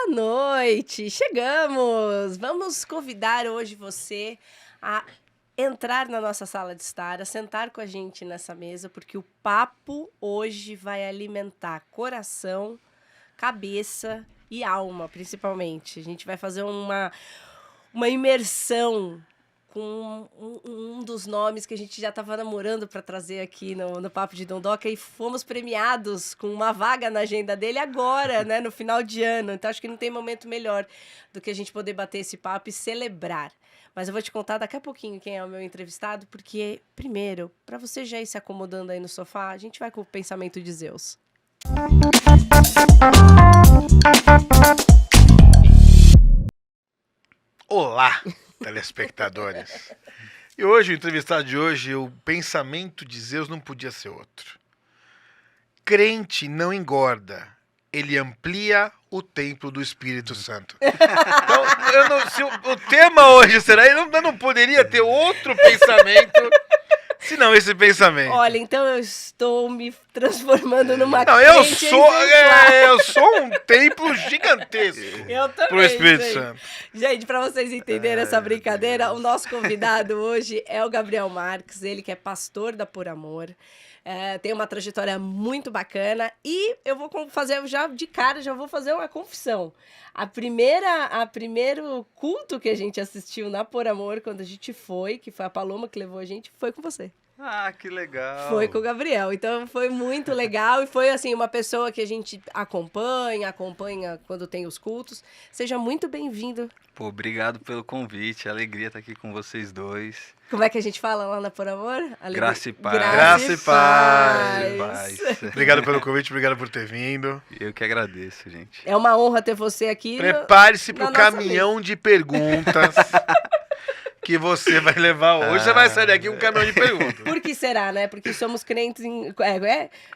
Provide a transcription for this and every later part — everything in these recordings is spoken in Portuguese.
Boa noite, chegamos! Vamos convidar hoje você a entrar na nossa sala de estar, a sentar com a gente nessa mesa, porque o papo hoje vai alimentar coração, cabeça e alma, principalmente. A gente vai fazer uma imersão com um dos nomes que a gente já estava namorando para trazer aqui no Papo de Dondoca e fomos premiados com uma vaga na agenda dele agora, né, no final de ano. Então, acho que não tem momento melhor do que a gente poder bater esse papo e celebrar. Mas eu vou te contar daqui a pouquinho quem é o meu entrevistado, porque, primeiro, para você já ir se acomodando aí no sofá, a gente vai com o pensamento de Zeus. Olá, telespectadores. E hoje, o entrevistado de hoje, o pensamento de Zeus não podia ser outro. Crente não engorda, ele amplia o templo do Espírito Santo. Então, se o tema hoje será, eu não poderia ter outro pensamento senão esse pensamento. Olha, então eu estou me transformando numa Não, crente eu sou um templo gigantesco eu também, pro Espírito gente. Santo. Gente, para vocês entenderem essa brincadeira, o nosso convidado hoje é o Gabriel Marques, ele que é pastor da Por Amor. Tem uma trajetória muito bacana e eu vou fazer já de cara, já vou fazer uma confissão. A primeiro culto que a gente assistiu na Por Amor, quando a gente foi, que foi a Paloma que levou a gente, foi com você. Ah, que legal. Foi com o Gabriel. Então foi muito legal e foi assim uma pessoa que a gente acompanha quando tem os cultos. Seja muito bem-vindo. Pô, obrigado pelo convite. Alegria estar aqui com vocês dois. Como é que a gente fala lá na Por Amor? Graça e paz. Graça e paz. Paz. Obrigado pelo convite, obrigado por ter vindo. Eu que agradeço, gente. É uma honra ter você aqui. Prepare-se na pro nossa caminhão de perguntas que você vai levar hoje. Você vai sair daqui com um caminhão de perguntas. Por que será, né? Porque somos crentes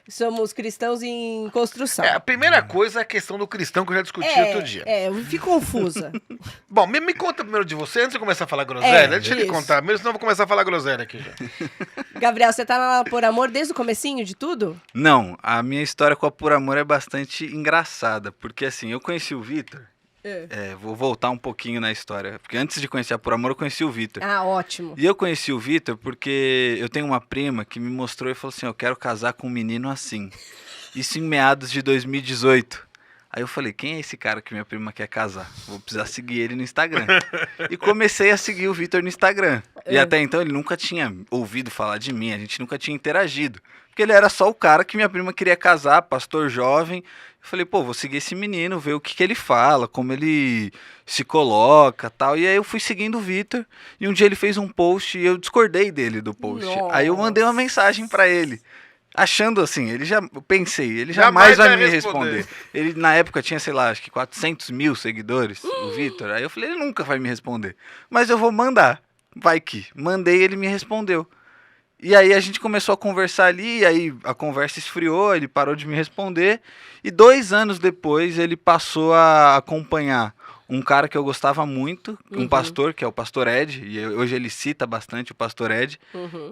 somos cristãos em construção. A primeira coisa é a questão do cristão que eu já discuti outro dia. Eu fico confusa. Bom, me conta primeiro de você, antes de eu começar a falar groselha. Deixa ele isso. contar primeiro, senão eu vou começar a falar groselha aqui já. Gabriel, você tá na Por Amor desde o comecinho de tudo? Não, a minha história com a Por Amor é bastante engraçada, porque assim, eu conheci o Vitor. Vou voltar um pouquinho na história, porque antes de conhecer a Por Amor, eu conheci o Vitor. Ah, ótimo. E eu conheci o Vitor porque eu tenho uma prima que me mostrou e falou assim, eu quero casar com um menino assim. Isso em meados de 2018. Aí eu falei, quem é esse cara que minha prima quer casar? Vou precisar seguir ele no Instagram. E comecei a seguir o Vitor no Instagram. E até então ele nunca tinha ouvido falar de mim, a gente nunca tinha interagido. Porque ele era só o cara que minha prima queria casar, pastor jovem. Eu falei, pô, vou seguir esse menino, ver o que ele fala, como ele se coloca tal. E aí eu fui seguindo o Vitor, e um dia ele fez um post e eu discordei dele do post. Nossa. Aí eu mandei uma mensagem pra ele, achando assim, ele jamais vai me responder. Ele na época tinha, sei lá, acho que 400 mil seguidores, o Vitor. Aí eu falei, ele nunca vai me responder, mas eu vou mandar, vai que. Mandei, ele me respondeu. E aí a gente começou a conversar ali, e aí a conversa esfriou, ele parou de me responder, e 2 anos depois ele passou a acompanhar um cara que eu gostava muito, um pastor, que é o pastor Ed, e hoje ele cita bastante o pastor Ed,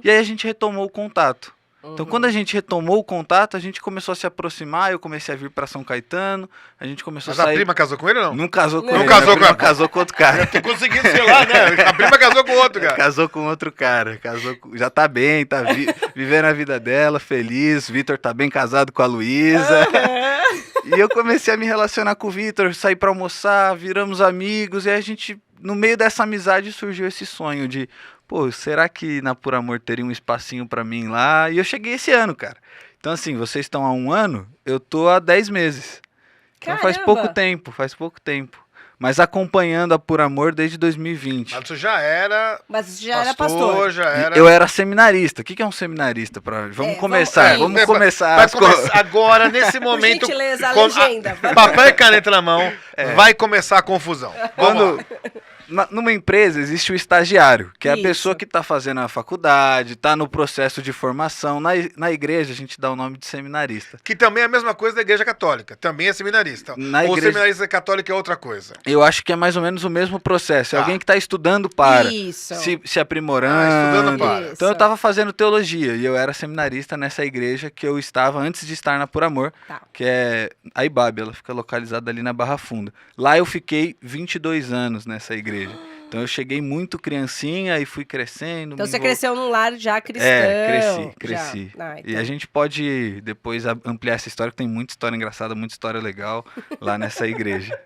e aí a gente retomou o contato. Então, quando a gente retomou o contato, a gente começou a se aproximar, eu comecei a vir pra São Caetano, a gente começou Mas a sair... a prima casou com ele ou não? Não casou com Não ele, casou minha com prima ela. casou com outro cara. Tô conseguindo, sei lá, né? A prima casou com outro, cara. Casou com outro cara, já tá bem, tá vivendo a vida dela, feliz, Vitor tá bem casado com a Luísa. E eu comecei a me relacionar com o Vitor, sair pra almoçar, viramos amigos, e a gente, no meio dessa amizade, surgiu esse sonho de, pô, será que na Por Amor teria um espacinho pra mim lá? E eu cheguei esse ano, cara. Então assim, vocês estão há 1 ano, eu tô há 10 meses. Então faz pouco tempo. Mas acompanhando a Por Amor desde 2020. Mas você já era... Mas você já era pastor. Já era... Eu era seminarista. O que é um seminarista? Vamos começar. vamos começar. Vai começar agora, nesse momento. Por gentileza, a legenda. Papel e caneta na mão, vai começar a confusão. Numa empresa existe o estagiário, que é a Isso. pessoa que está fazendo a faculdade, está no processo de formação. Na igreja a gente dá o nome de seminarista. Que também é a mesma coisa da igreja católica. Também é seminarista. Na Ou igreja- seminarista católico é outra coisa. Eu acho que é mais ou menos o mesmo processo. É Tá. alguém que está estudando para, Isso. se aprimorando. Estudando para. Isso. Então eu estava fazendo teologia e eu era seminarista nessa igreja que eu estava antes de estar na Por Amor, Tá. que é a Ibabe, ela fica localizada ali na Barra Funda. Lá eu fiquei 22 anos nessa igreja. Então eu cheguei muito criancinha e fui crescendo. Então me você envol- cresceu num lar já cristão. Cresci. Já. Ah, E então. a gente pode depois ampliar essa história, que tem muita história engraçada, muita história legal lá nessa igreja.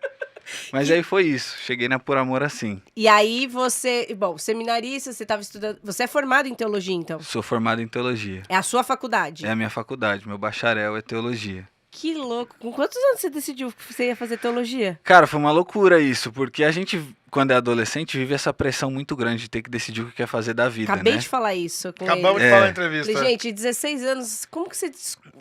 Mas aí foi isso, cheguei na Por Amor assim. E aí você, bom, seminarista, você estava estudando, você é formado em teologia, então? Sou formado em teologia. É a sua faculdade? É a minha faculdade, meu bacharel é teologia. Que louco. Com quantos anos você decidiu que você ia fazer teologia? Cara, foi uma loucura isso, porque a gente, quando é adolescente, vive essa pressão muito grande de ter que decidir o que quer fazer da vida, Acabei né? de falar isso com Acabamos ele. de falar na É. entrevista. Falei, gente, 16 anos, como que você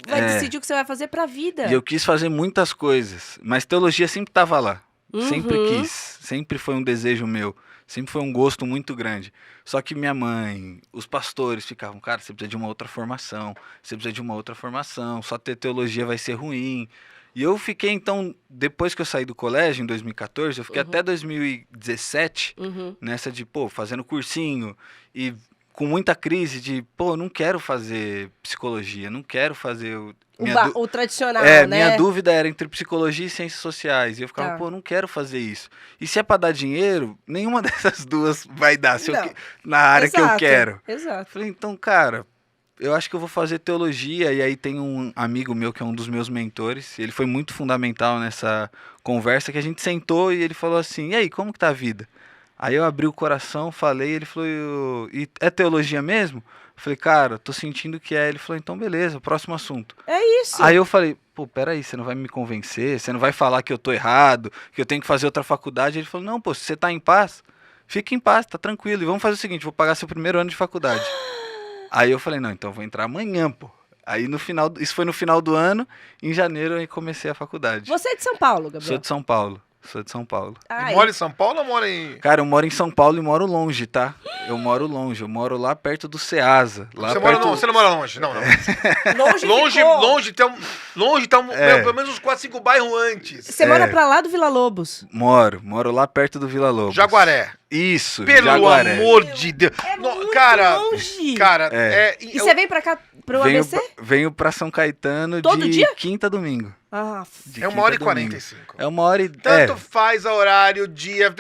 vai É. decidir o que você vai fazer pra vida? E eu quis fazer muitas coisas, mas teologia sempre estava lá. Sempre Uhum. quis, sempre foi um desejo meu, sempre foi um gosto muito grande. Só que minha mãe, os pastores ficavam, cara, você precisa de uma outra formação, você precisa de uma outra formação, só ter teologia vai ser ruim. E eu fiquei, então, depois que eu saí do colégio, em 2014, eu fiquei até 2017 Uhum. nessa de, pô, fazendo cursinho e com muita crise de, pô, não quero fazer psicologia, não quero fazer... O tradicional, É, né? minha dúvida era entre psicologia e ciências sociais. E eu ficava, Tá. pô, não quero fazer isso. E se é pra dar dinheiro, nenhuma dessas duas vai dar se eu Não. na área que eu Exato, quero. Exato. Falei, então, cara, eu acho que eu vou fazer teologia. E aí tem um amigo meu que é um dos meus mentores. Ele foi muito fundamental nessa conversa, que a gente sentou e ele falou assim, e aí, como que tá a vida? Aí eu abri o coração, falei, ele falou, e é teologia mesmo? Eu falei, cara, tô sentindo que é. Ele falou, então beleza, próximo assunto. É isso. Aí eu falei, pô, peraí, você não vai me convencer? Você não vai falar que eu tô errado, que eu tenho que fazer outra faculdade? Ele falou, não, pô, se você tá em paz, fica em paz, tá tranquilo. E vamos fazer o seguinte, vou pagar seu primeiro ano de faculdade. Aí eu falei, não, então eu vou entrar amanhã, pô. Aí no final, isso foi no final do ano, em janeiro eu comecei a faculdade. Você é de São Paulo, Gabriel? Sou de São Paulo, sou de São Paulo. Ai, Mora em São Paulo ou mora em... Cara, eu moro em São Paulo e moro longe, tá? Eu moro longe, eu moro lá perto do Ceasa. Lá Você, perto... você não mora longe, não. longe Longe tá É. pelo menos uns 4, 5 bairros antes. Você mora pra lá do Vila Lobos. Moro lá perto do Vila Lobos. Jaguaré. Isso, Pelo Jaguaré. amor de Deus. É muito cara, longe. Cara, É. E você vem pra cá, pro ABC? Venho pra São Caetano Todo de dia? quinta a domingo. Ah, De é 1 quinta hora e a domingo. 45. É 1 hora e... Tanto faz a horário, dia.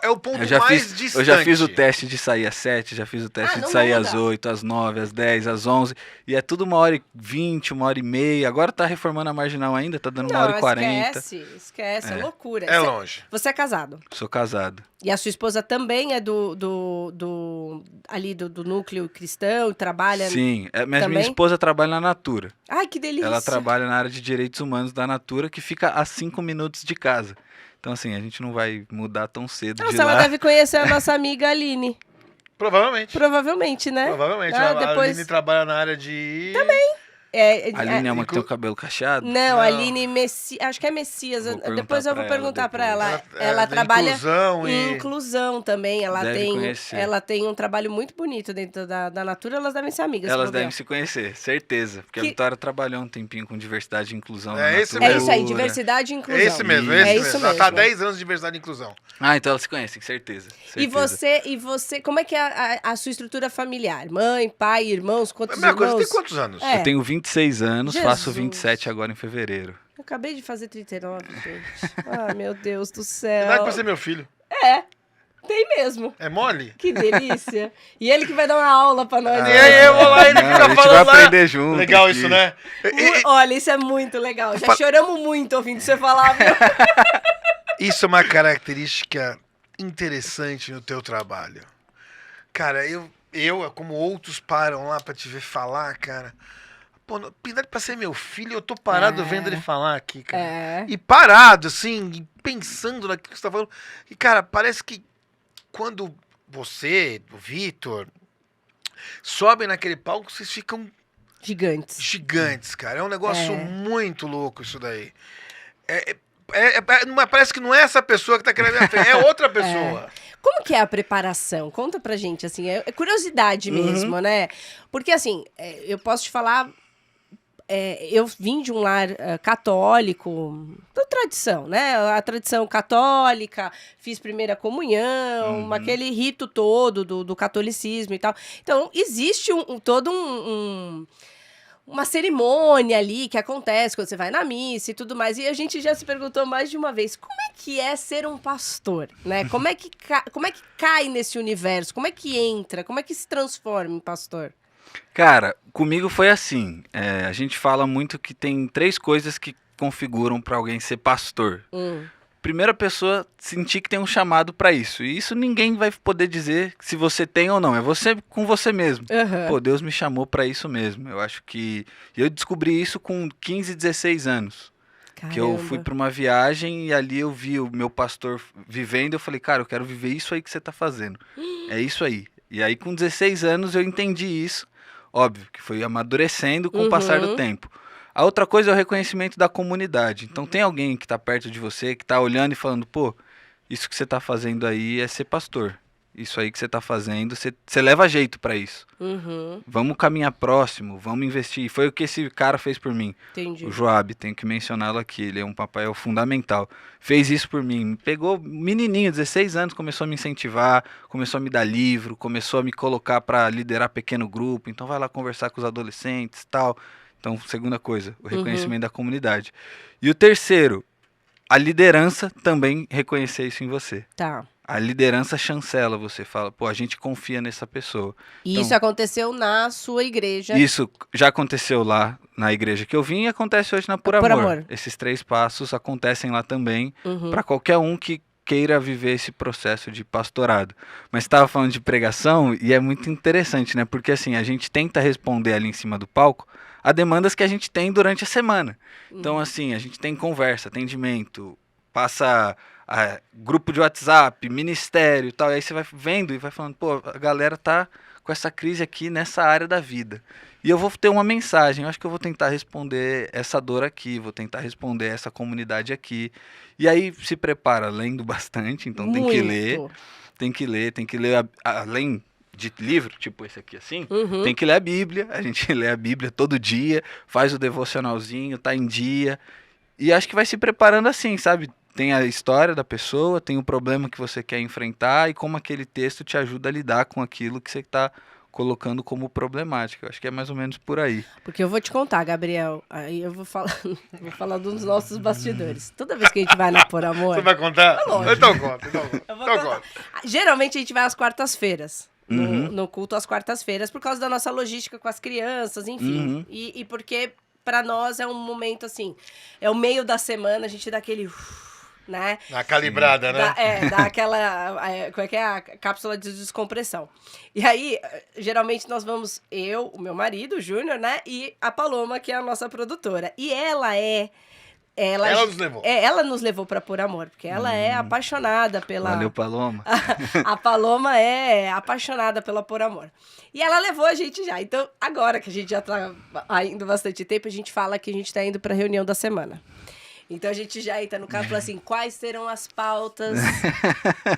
É o ponto eu já mais fiz, distante. eu já fiz o teste de sair às 7, já fiz o teste não de sair muda. às 8, às 9, às 10, às 11. E é tudo 1h20, 1h30. Agora tá reformando a marginal ainda, tá dando 1h40. Esquece, é loucura. É Você- longe. Você é casado. Sou casado. E a sua esposa também é ali do núcleo cristão, trabalha... Sim, mas minha também? esposa trabalha na Natura. Ai, que delícia. Ela trabalha na área de direitos humanos da Natura, que fica a 5 minutos de casa. Então, assim, a gente não vai mudar tão cedo de Nossa, ela lá. deve conhecer a nossa amiga Aline. Provavelmente. Provavelmente, né? Provavelmente. Ah, A depois- Aline trabalha na área de... É, A Aline é uma que tem o cabelo cacheado? Não, Aline Messias, acho que é Messias. Vou perguntar Depois eu vou pra ela perguntar pra depois. ela. é Ela da trabalha inclusão em e... inclusão também. Deve conhecer. Ela tem um trabalho muito bonito dentro da Natura. Elas devem ser amigas. Elas se bobear. devem se conhecer, certeza. Porque Que- a Vitória trabalhou um tempinho com diversidade e inclusão É na esse Natura. É isso aí, Natura. diversidade e inclusão. É esse mesmo, É esse isso mesmo. Ela tá há mesmo. 10 anos de diversidade e inclusão. Ah, então elas se conhecem, certeza. E você, como é que é a sua estrutura familiar? Mãe, pai, irmãos, A quantos mesma coisa, irmãos? tem quantos anos? É. Eu tenho 26 anos, faço Jesus. 27 agora em fevereiro. Eu acabei de fazer 39, gente. Ah, meu Deus do Idade céu. pra ser meu filho. É, tem mesmo. É mole? Que delícia. E ele que vai dar uma aula pra nós. E né? aí eu vou lá e ele Não, a fica gente vai falando lá. aprender junto. Legal aqui. isso, né? Olha, isso é muito legal. Já choramos muito ouvindo você falar, viu? Isso é uma característica interessante no teu trabalho. Cara, eu como outros param lá pra te ver falar, cara. Pô, Pindade pra ser meu filho, eu tô parado É. vendo ele falar aqui, cara. É. E parado, assim, e pensando naquilo que você tá falando. E, cara, parece que quando você, o Vitor, sobem naquele palco, vocês ficam Gigantes. gigantes, cara. É um negócio É. muito louco isso daí. parece que não é essa pessoa que tá querendo minha frente, é outra pessoa. Como que é a preparação? Conta pra gente, assim, é curiosidade mesmo, né? Porque, assim, eu posso te falar, eu vim de um lar católico, da tradição, né? A tradição católica, fiz primeira comunhão, aquele rito todo do catolicismo e tal. Então, existe uma cerimônia ali que acontece quando você vai na missa e tudo mais. E a gente já se perguntou mais de uma vez, como é que é ser um pastor, né? Como é que cai nesse universo? Como é que entra? Como é que se transforma em pastor? Cara, comigo foi assim. A gente fala muito que tem 3 coisas que configuram para alguém ser pastor. Primeira pessoa sentir que tem um chamado para isso. E isso ninguém vai poder dizer se você tem ou não. É você com você mesmo. Pô, Deus me chamou para isso mesmo. Eu acho que... Eu descobri isso com 15, 16 anos. Caramba. Que eu fui para uma viagem e ali eu vi o meu pastor vivendo. Eu falei, cara, eu quero viver isso aí que você tá fazendo. É isso aí. E aí com 16 anos eu entendi isso. Óbvio que foi amadurecendo com o passar do tempo. A outra coisa é o reconhecimento da comunidade. Então tem alguém que está perto de você, que está olhando e falando, pô, isso que você está fazendo aí é ser pastor. Isso aí que você está fazendo, você leva jeito para isso. Vamos caminhar próximo, vamos investir. Foi o que esse cara fez por mim. Entendi. O Joab, tenho que mencioná-lo aqui, ele é um papel fundamental. Fez isso por mim, pegou menininho, 16 anos, começou a me incentivar, começou a me dar livro, começou a me colocar para liderar pequeno grupo. Então vai lá conversar com os adolescentes e tal. Então, segunda coisa, o reconhecimento da comunidade. E o terceiro, a liderança também reconhecer isso em você. Tá. A liderança chancela, você fala, pô, a gente confia nessa pessoa. E Então, isso aconteceu na sua igreja? isso já aconteceu lá na igreja que eu vim e acontece hoje na Por Amor. Esses 3 passos acontecem lá também, para qualquer um que queira viver esse processo de pastorado. Mas estava falando de pregação e é muito interessante, né? Porque assim, a gente tenta responder ali em cima do palco a demandas que a gente tem durante a semana. Então assim, a gente tem conversa, atendimento, passa grupo de WhatsApp, ministério e tal, e aí você vai vendo e vai falando, pô, a galera tá com essa crise aqui nessa área da vida. E eu vou ter uma mensagem, eu acho que eu vou tentar responder essa dor aqui, vou tentar responder essa comunidade aqui. E aí se prepara lendo bastante, então tem que ler, além de livro, tipo esse aqui assim, tem que ler a Bíblia, a gente lê a Bíblia todo dia, faz o devocionalzinho, tá em dia, e acho que vai se preparando assim, sabe? Tem a história da pessoa, tem o problema que você quer enfrentar e como aquele texto te ajuda a lidar com aquilo que você está colocando como problemática. Eu acho que é mais ou menos por aí. Porque eu vou te contar, Gabriel, aí eu vou falar dos nossos bastidores. Toda vez que a gente vai na Por Amor... Você vai contar? Lógico. Então conta. Conta. Geralmente a gente vai às quartas-feiras. No culto às quartas-feiras, por causa da nossa logística com as crianças, enfim. E porque, para nós, é um momento assim, é o meio da semana, a gente dá aquele... né? Na calibrada, né? Dá aquela... como é que é? A cápsula de descompressão. E aí, geralmente nós vamos, eu, o meu marido, o Júnior, né? E a Paloma, que é a nossa produtora. E ela nos levou. Ela nos levou para Por Amor, porque ela é apaixonada pela... Valeu, Paloma. A Paloma é apaixonada pela Por Amor. E ela levou a gente já. Então, agora que a gente já tá indo bastante tempo, a gente fala que a gente tá indo para a reunião da semana. Então a gente já entra no carro e fala assim, quais serão as pautas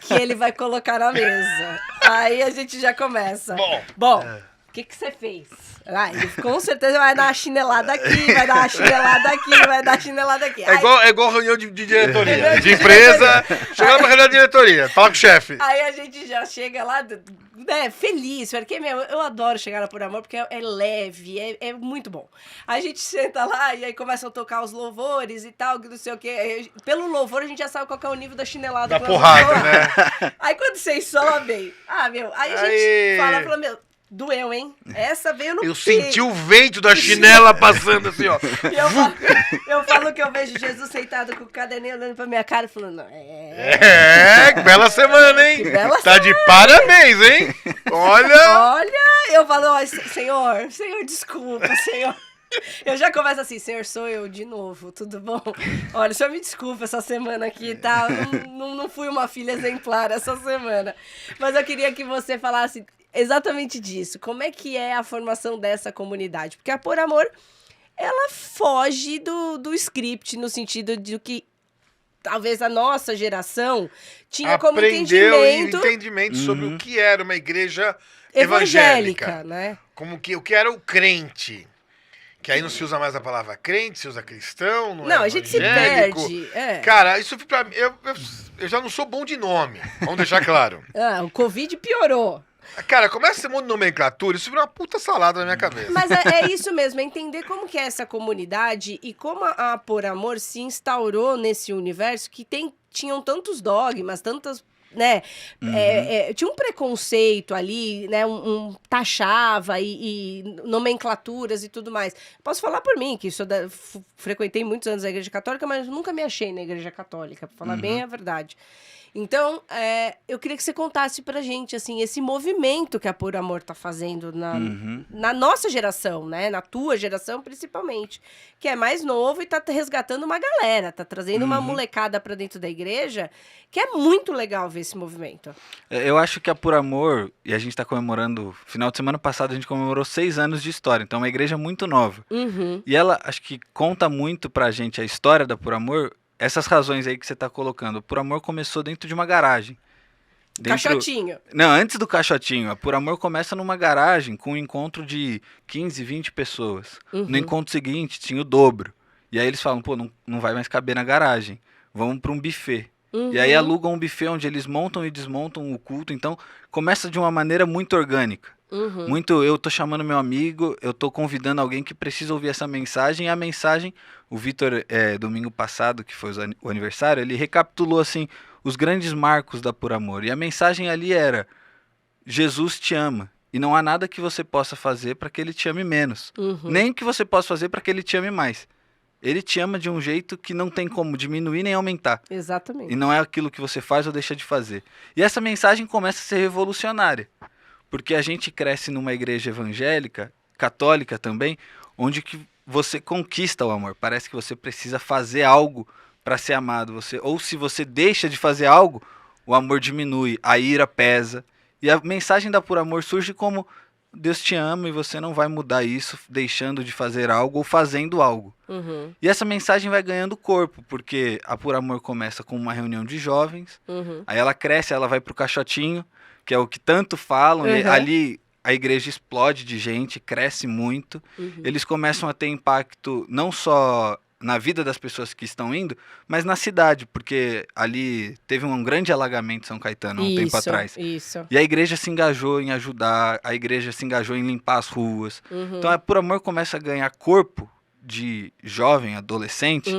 que ele vai colocar na mesa? Aí a gente já começa. Bom, o que você fez? Ele com certeza vai dar uma chinelada aqui, vai dar uma chinelada aqui, vai dar uma chinelada aqui. É igual reunião de diretoria, de empresa, chegando pra reunião de diretoria, fala com o chefe. Aí a gente já chega lá, né, feliz, porque eu adoro chegar na Por Amor, porque é leve, é muito bom. Aí a gente senta lá e aí começam a tocar os louvores e tal, não sei o quê. Pelo louvor a gente já sabe qual que é o nível da chinelada. Da porrada, né? Aí quando vocês sobem, aí a gente fala, meu... Doeu, hein? Essa veio no Eu senti o vento da chinela passando assim, ó. Eu falo que eu vejo Jesus sentado com o caderninho olhando pra minha cara e falando... que bela semana, hein? Tá de parabéns, hein? Olha, eu falo, Senhor, desculpa, Senhor. Eu já começo assim, Senhor, sou eu de novo, tudo bom? Olha, o senhor me desculpa essa semana aqui, tá? Não fui uma filha exemplar essa semana. Mas eu queria que você falasse exatamente disso. Como é que é a formação dessa comunidade? Porque a Por Amor, ela foge do script, no sentido de que talvez a nossa geração tinha como Aprendeu entendimento sobre o que era uma igreja evangélica, né? Como que o que era o crente. Que aí não se usa mais a palavra crente, se usa cristão, não é a gente se evangélico. perde. Cara, isso pra mim, eu já não sou bom de nome, vamos deixar claro. O Covid piorou. Cara, começa esse mundo de nomenclatura, isso vira uma puta salada na minha cabeça. Mas é isso mesmo, é entender como que é essa comunidade e como a Por Amor se instaurou nesse universo que tinham tantos dogmas, tantas, né? Tinha um preconceito ali, né? Taxava e nomenclaturas e tudo mais. Posso falar por mim, que frequentei muitos anos a Igreja Católica, mas nunca me achei na Igreja Católica, pra falar bem a verdade. Então, eu queria que você contasse pra gente, assim, esse movimento que a Por Amor tá fazendo na nossa geração, né? Na tua geração, principalmente. Que é mais novo e tá resgatando uma galera, tá trazendo uma molecada pra dentro da igreja, que é muito legal ver esse movimento. Eu acho que a Por Amor, e a gente tá comemorando, final de semana passado a gente comemorou 6 anos de história, então é uma igreja muito nova. E ela, acho que conta muito pra gente a história da Por Amor, essas razões aí que você tá colocando. O Por Amor começou dentro de uma garagem. Caixotinho. Não, antes do caixotinho. A Por Amor começa numa garagem com um encontro de 15, 20 pessoas. No encontro seguinte tinha o dobro. E aí eles falam, pô, não vai mais caber na garagem. Vamos para um buffet. E aí alugam um buffet onde eles montam e desmontam o culto. Então começa de uma maneira muito orgânica. Eu tô chamando meu amigo, eu tô convidando alguém que precisa ouvir essa mensagem. E a mensagem, o Vitor, domingo passado, que foi o aniversário, ele recapitulou assim os grandes marcos da Por Amor. E a mensagem ali era: Jesus te ama. E não há nada que você possa fazer para que ele te ame menos. Nem que você possa fazer para que ele te ame mais. Ele te ama de um jeito que não tem como diminuir nem aumentar. Exatamente. E não é aquilo que você faz ou deixa de fazer. E essa mensagem começa a ser revolucionária. Porque a gente cresce numa igreja evangélica, católica também, onde que você conquista o amor. Parece que você precisa fazer algo para ser amado. Ou se você deixa de fazer algo, o amor diminui, a ira pesa. E a mensagem da Por Amor surge como: Deus te ama e você não vai mudar isso deixando de fazer algo ou fazendo algo. E essa mensagem vai ganhando corpo, porque a Por Amor começa com uma reunião de jovens, aí ela cresce, ela vai pro caixotinho, que é o que tanto falam, e ali a igreja explode de gente, cresce muito. Eles começam a ter impacto não só na vida das pessoas que estão indo, mas na cidade, porque ali teve um grande alagamento em São Caetano há um tempo atrás. E a igreja se engajou em ajudar, a igreja se engajou em limpar as ruas. Então a Por Amor começa a ganhar corpo de jovem, adolescente,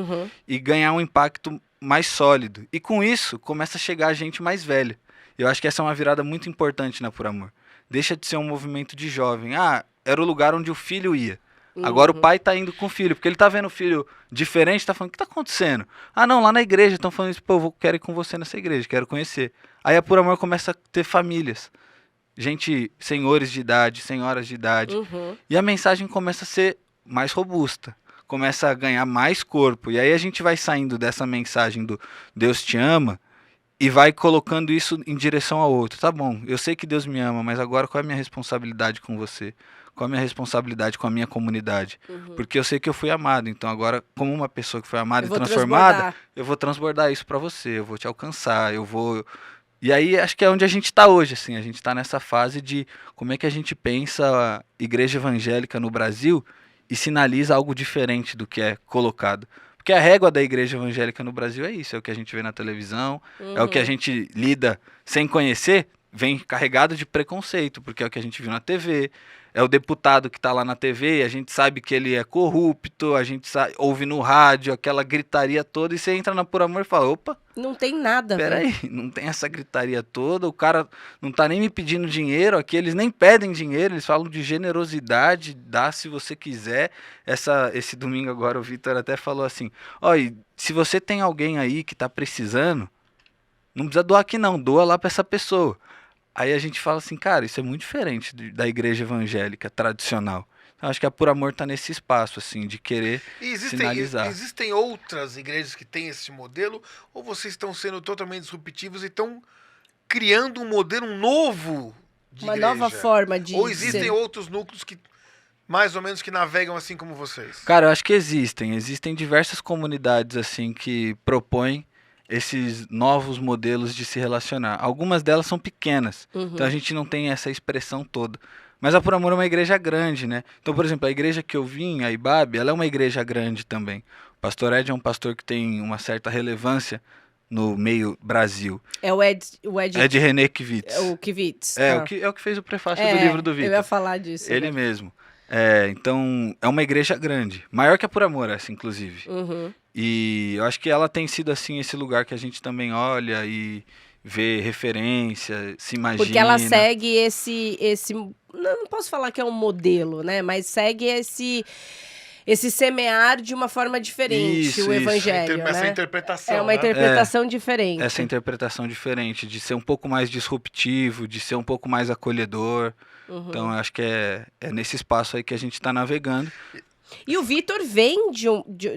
e ganhar um impacto mais sólido. E com isso, começa a chegar gente mais velha. Eu acho que essa é uma virada muito importante na Por Amor. Deixa de ser um movimento de jovem. Era o lugar onde o filho ia. Agora o pai tá indo com o filho, porque ele tá vendo o filho diferente, tá falando: o que tá acontecendo? Não, lá na igreja estão falando isso, pô, quero ir com você nessa igreja, quero conhecer. Aí a Por Amor começa a ter famílias. Gente, senhores de idade, senhoras de idade. E a mensagem começa a ser mais robusta. Começa a ganhar mais corpo. E aí a gente vai saindo dessa mensagem do Deus te ama e vai colocando isso em direção ao outro. Tá bom, eu sei que Deus me ama, mas agora qual é a minha responsabilidade com você? Qual é a minha responsabilidade com a minha comunidade? Porque eu sei que eu fui amado, então agora, como uma pessoa que foi amada e transformada, eu vou transbordar isso pra você, eu vou te alcançar, eu vou... E aí acho que é onde a gente tá hoje, assim, a gente tá nessa fase de como é que a gente pensa a igreja evangélica no Brasil e sinaliza algo diferente do que é colocado. Porque a régua da igreja evangélica no Brasil é isso, é o que a gente vê na televisão, é o que a gente lida sem conhecer, vem carregado de preconceito, porque é o que a gente viu na TV, é o deputado que está lá na TV, a gente sabe que ele é corrupto, a gente ouve no rádio aquela gritaria toda, e você entra na Por Amor e fala: opa, não tem nada. Peraí, não tem essa gritaria toda, o cara não tá nem me pedindo dinheiro aqui, eles nem pedem dinheiro, eles falam de generosidade, dá se você quiser. Esse domingo agora o Vitor até falou assim: e se você tem alguém aí que tá precisando, não precisa doar aqui não, doa lá para essa pessoa. Aí a gente fala assim: cara, isso é muito diferente da igreja evangélica tradicional. Então, acho que a Por Amor está nesse espaço, assim, de querer sinalizar. Existem outras igrejas que têm esse modelo, ou vocês estão sendo totalmente disruptivos e estão criando um modelo novo de igreja? Uma nova forma de Ou existem outros núcleos que, mais ou menos, que navegam assim como vocês? Cara, eu acho que existem diversas comunidades, assim, que propõem esses novos modelos de se relacionar. Algumas delas são pequenas, então a gente não tem essa expressão toda. Mas a Por Amor é uma igreja grande, né? Então, por exemplo, a igreja que eu vim, a IBAB, ela é uma igreja grande também. O pastor Ed é um pastor que tem uma certa relevância no meio Brasil. É o Ed Ed René Kivitz. o Kivitz. É o que fez o prefácio do livro do Vitor. Eu ia falar disso. Ele né? mesmo. Então, é uma igreja grande. Maior que a Por Amor, essa, inclusive. E eu acho que ela tem sido, assim, esse lugar que a gente também olha e vê referência, se imagina. Porque ela segue esse não posso falar que é um modelo, né? Mas segue esse semear de uma forma diferente, o evangelho, né? Essa interpretação, é uma interpretação diferente. Essa interpretação diferente, de ser um pouco mais disruptivo, de ser um pouco mais acolhedor. Então, eu acho que é nesse espaço aí que a gente está navegando. E o Vitor vem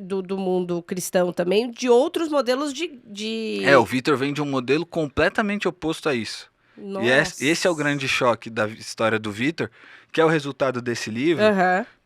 do mundo cristão também, de outros modelos de... O Vitor vem de um modelo completamente oposto a isso. Nossa. E esse é o grande choque da história do Vitor, que é o resultado desse livro,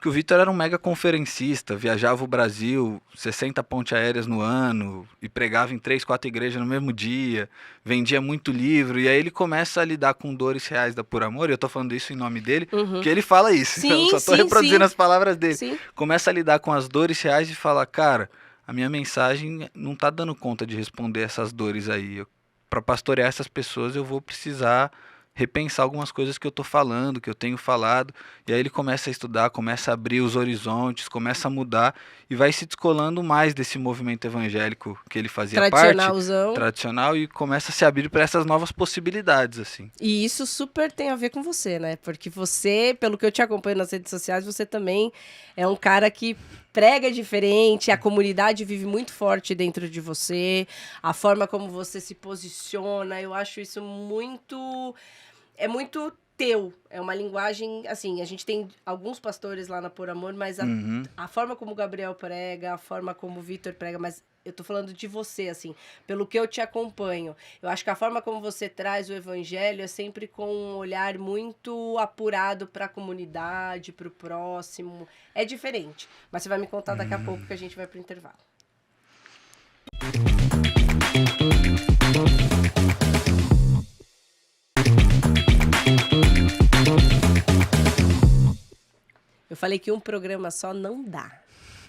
que o Vitor era um mega conferencista, viajava o Brasil, 60 pontes aéreas no ano, e pregava em 3, 4 igrejas no mesmo dia, vendia muito livro, e aí ele começa a lidar com dores reais da Por Amor, e eu tô falando isso em nome dele, porque ele fala isso, Sim, então eu só tô reproduzindo as palavras dele. Sim. Começa a lidar com as dores reais e fala, cara, a minha mensagem não tá dando conta de responder essas dores aí, para pastorear essas pessoas eu vou precisar repensar algumas coisas que eu tô falando, que eu tenho falado, e aí ele começa a estudar, começa a abrir os horizontes, começa a mudar e vai se descolando mais desse movimento evangélico que ele fazia parte, tradicional, e começa a se abrir para essas novas possibilidades, assim. E isso super tem a ver com você, né? Porque você, pelo que eu te acompanho nas redes sociais, você também é um cara que prega diferente, a comunidade vive muito forte dentro de você, a forma como você se posiciona, eu acho isso muito... É muito teu, é uma linguagem, assim, a gente tem alguns pastores lá na Por Amor, mas a forma como o Gabriel prega, a forma como o Vitor prega, mas eu tô falando de você, assim, pelo que eu te acompanho. Eu acho que a forma como você traz o evangelho é sempre com um olhar muito apurado para a comunidade, para o próximo. É diferente, mas você vai me contar daqui a pouco que a gente vai pro intervalo. Eu falei que um programa só não dá.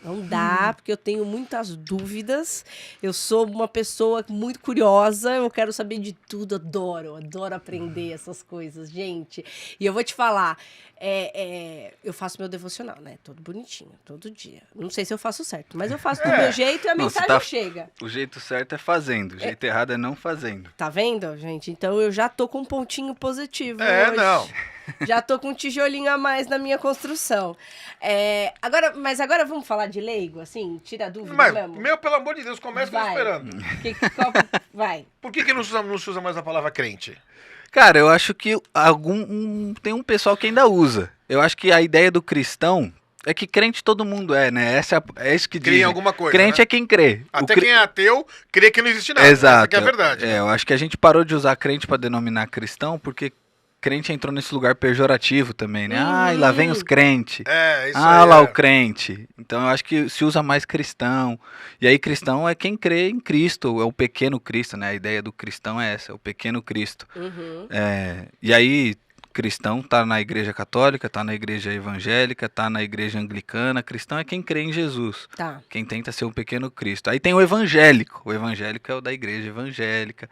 Não dá, porque eu tenho muitas dúvidas. Eu sou uma pessoa muito curiosa, eu quero saber de tudo, adoro aprender essas coisas, gente. E eu vou te falar, eu faço meu devocional, né? Todo bonitinho, todo dia. Não sei se eu faço certo, mas eu faço do meu jeito e a mensagem chega. O jeito certo é fazendo, o jeito errado é não fazendo. Tá vendo, gente? Então eu já tô com um pontinho positivo hoje. Não. Já tô com um tijolinho a mais na minha construção. Mas agora vamos falar de leigo, assim? Tira a dúvida mesmo? Pelo amor de Deus, começa que eu tô esperando. Vai. Por que não se usa mais a palavra crente? Cara, eu acho que tem um pessoal que ainda usa. Eu acho que a ideia do cristão é que crente todo mundo é, né? É isso que diz. Crê em alguma coisa, crente, né? é quem crê. Até quem é ateu crê que não existe nada. Exato. Essa que é a verdade. Eu acho que a gente parou de usar crente para denominar cristão porque crente entrou nesse lugar pejorativo também, né? E lá vem os crentes. Isso aí. Lá o crente. Então eu acho que se usa mais cristão. E aí cristão é quem crê em Cristo, é o pequeno Cristo, né? A ideia do cristão é essa, é o pequeno Cristo. E aí cristão tá na igreja católica, tá na igreja evangélica, tá na igreja anglicana. Cristão é quem crê em Jesus. Tá. Quem tenta ser um pequeno Cristo. Aí tem o evangélico. O evangélico é o da igreja evangélica.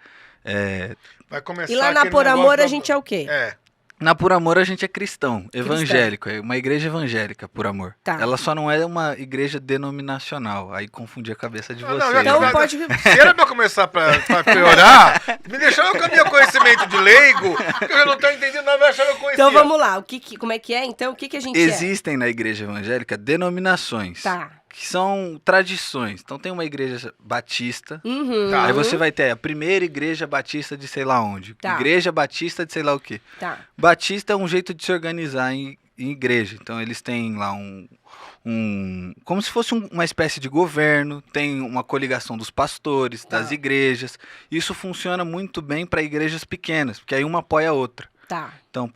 Vai começar e lá na Por Amor a gente é o quê? Na Por Amor a gente é cristão, evangélico, é uma igreja evangélica, Por Amor. Tá. Ela só não é uma igreja denominacional, aí confundir a cabeça de vocês. Então pode... Se era pra começar pra piorar, me deixava com o meu conhecimento de leigo, que eu não tô entendendo nada, eu achava que eu conhecia. Então vamos lá, como é que é? Então o que a gente Existem na igreja evangélica denominações. Tá. Que são tradições. Então tem uma igreja batista, Tá. aí você vai ter a primeira igreja batista de sei lá onde, Tá. igreja batista de sei lá o quê. Tá. Batista é um jeito de se organizar em igreja. Então eles têm lá como se fosse uma espécie de governo, tem uma coligação dos pastores, das igrejas. Isso funciona muito bem para igrejas pequenas, porque aí uma apoia a outra. Tá. Então,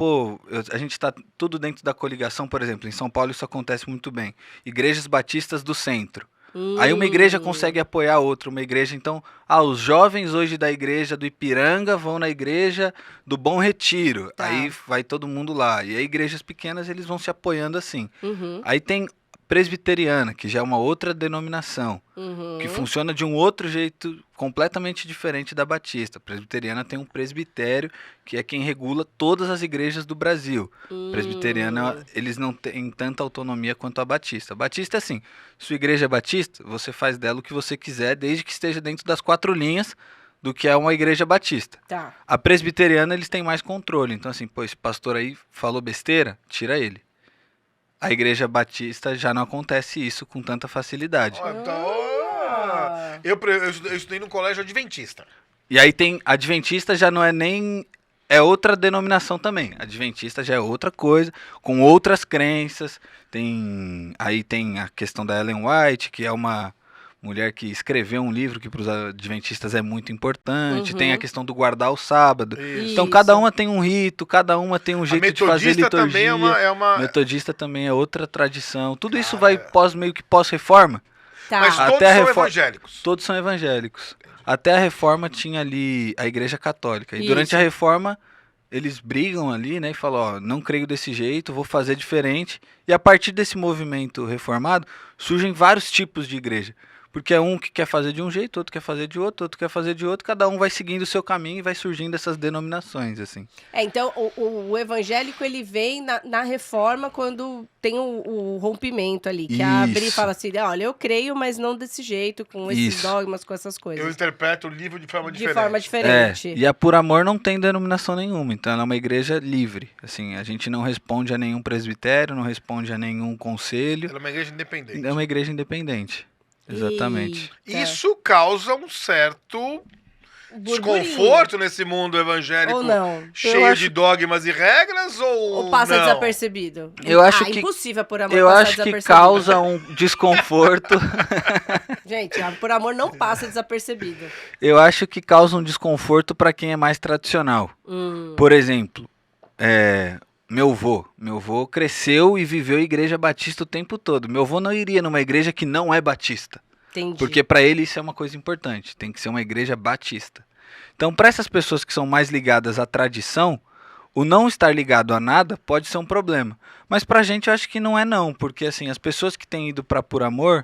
a gente está tudo dentro da coligação, por exemplo, em São Paulo isso acontece muito bem. Igrejas batistas do centro. Aí uma igreja consegue apoiar outra, uma igreja, então, os jovens hoje da igreja do Ipiranga vão na igreja do Bom Retiro, Tá. aí vai todo mundo lá, e aí igrejas pequenas eles vão se apoiando assim. Uhum. Aí tem presbiteriana, que já é uma outra denominação, Uhum. que funciona de um outro jeito completamente diferente da batista. A presbiteriana tem um presbitério, que é quem regula todas as igrejas do Brasil. Presbiteriana, eles não têm tanta autonomia quanto a batista. A batista é assim, sua igreja é batista, você faz dela o que você quiser, desde que esteja dentro das 4 linhas do que é uma igreja batista. Tá. A presbiteriana, eles têm mais controle. Então assim, pô, esse pastor aí falou besteira, tira ele. A igreja batista já não acontece isso com tanta facilidade. Eu estudei num colégio adventista. E aí tem adventista já não é nem é outra denominação também. Adventista já é outra coisa, com outras crenças. Aí tem a questão da Ellen White, que é uma mulher que escreveu um livro que para os adventistas é muito importante. Tem a questão do guardar o sábado. Isso. Então cada uma tem um rito, cada uma tem um jeito de fazer liturgia. Também Metodista também é outra tradição. Tudo isso vai meio que pós-reforma. Tá. Mas todos Até são evangélicos. Todos são evangélicos. Até a reforma tinha ali a igreja católica. E Isso. durante a reforma eles brigam ali, né? E falam, ó, não creio desse jeito, vou fazer diferente. E a partir desse movimento reformado, surgem vários tipos de igreja. Porque é um que quer fazer de um jeito, outro quer fazer de outro, outro quer fazer de outro, cada um vai seguindo o seu caminho e vai surgindo essas denominações, assim. Então, o evangélico, ele vem na reforma quando tem o rompimento ali, que abre e fala assim, olha, eu creio, mas não desse jeito, com esses dogmas, com essas coisas. Eu interpreto o livro de forma diferente. De forma diferente. E a Por Amor não tem denominação nenhuma, então ela é uma igreja livre. Assim, a gente não responde a nenhum presbitério, não responde a nenhum conselho. Ela é uma igreja independente. É uma igreja independente. Exatamente. Isso causa um certo desconforto nesse mundo evangélico ou não? cheio de dogmas e regras ou passa não? desapercebido? Eu acho que impossível Por Amor eu passar acho que desapercebido. causa um desconforto. Gente, Por Amor não passa desapercebido. Eu acho que causa um desconforto para quem é mais tradicional. Por exemplo, meu avô cresceu e viveu igreja batista o tempo todo. Meu avô não iria numa igreja que não é batista. Entendi. Porque para ele isso é uma coisa importante. Tem que ser uma igreja batista. Então, para essas pessoas que são mais ligadas à tradição, o não estar ligado a nada pode ser um problema. Mas pra gente eu acho que não é não. Porque assim, as pessoas que têm ido para Por Amor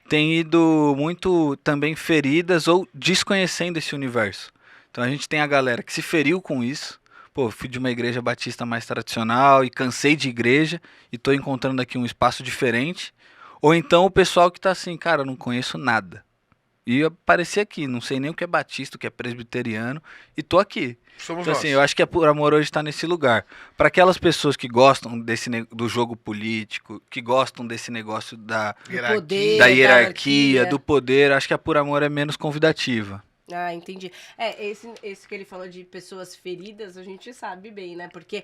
têm ido muito também feridas ou desconhecendo esse universo. Então a gente tem a galera que se feriu com isso. Pô, fui de uma igreja batista mais tradicional e cansei de igreja e tô encontrando aqui um espaço diferente. Ou então o pessoal que tá assim, cara, eu não conheço nada. E eu apareci aqui, não sei nem o que é batista, o que é presbiteriano, e tô aqui. Somos então nós. assim, eu acho que a Por Amor hoje tá nesse lugar. Para aquelas pessoas que gostam do jogo político, que gostam desse negócio da hierarquia, do poder, acho que a Por Amor é menos convidativa. Ah, entendi. Esse que ele falou de pessoas feridas, a gente sabe bem, né? Porque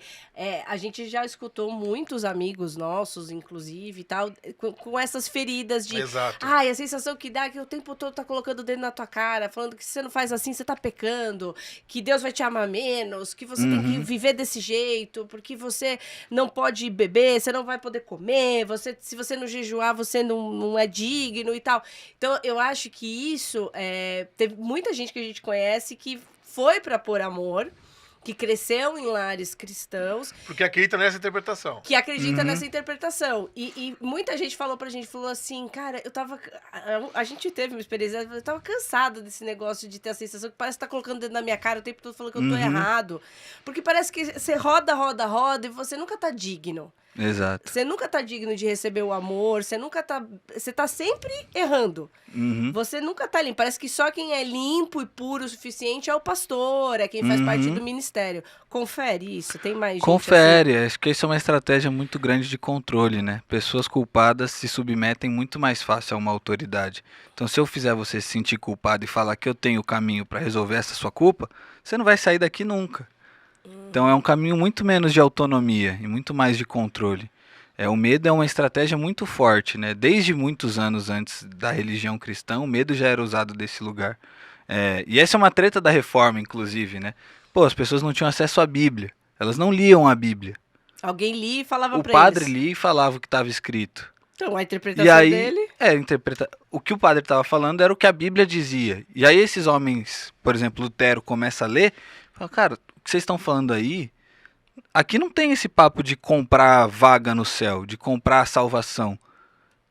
a gente já escutou muitos amigos nossos, inclusive, e tal, com essas feridas de... Exato. Ai, a sensação que dá é que o tempo todo tá colocando o dedo na tua cara, falando que se você não faz assim, você tá pecando, que Deus vai te amar menos, que você tem que viver desse jeito, porque você não pode beber, você não vai poder comer, se você não jejuar, você não é digno e tal. Então, eu acho que isso... teve muita gente que a gente conhece que foi para Por Amor, que cresceu em lares cristãos. Porque acredita nessa interpretação. Que acredita nessa interpretação. E muita gente falou assim, cara, a gente teve uma experiência, eu tava cansada desse negócio de ter a sensação que parece que tá colocando dentro na minha cara o tempo todo falando que eu tô errado. Porque parece que você roda e você nunca tá digno. Exato. Você nunca tá digno de receber o amor, você tá sempre errando. Você nunca tá limpo. Parece que só quem é limpo e puro o suficiente é o pastor, é quem faz parte do ministério. Confere isso, tem mais gente Confere, assim? acho que isso é uma estratégia muito grande de controle, né? Pessoas culpadas se submetem muito mais fácil a uma autoridade. Então, se eu fizer você se sentir culpado e falar que eu tenho o caminho para resolver essa sua culpa, você não vai sair daqui nunca. Então é um caminho muito menos de autonomia e muito mais de controle. O medo é uma estratégia muito forte, né? Desde muitos anos antes da religião cristã, o medo já era usado desse lugar. E essa é uma treta da reforma, inclusive, né? Pô, as pessoas não tinham acesso à Bíblia. Elas não liam a Bíblia. Alguém lia e falava pra eles. O padre lia e falava o que estava escrito. Então, a interpretação E aí, dele... o que o padre estava falando era o que a Bíblia dizia. E aí esses homens, por exemplo, Lutero começa a ler, fala, cara, o que vocês estão falando aí, aqui não tem esse papo de comprar vaga no céu, de comprar a salvação.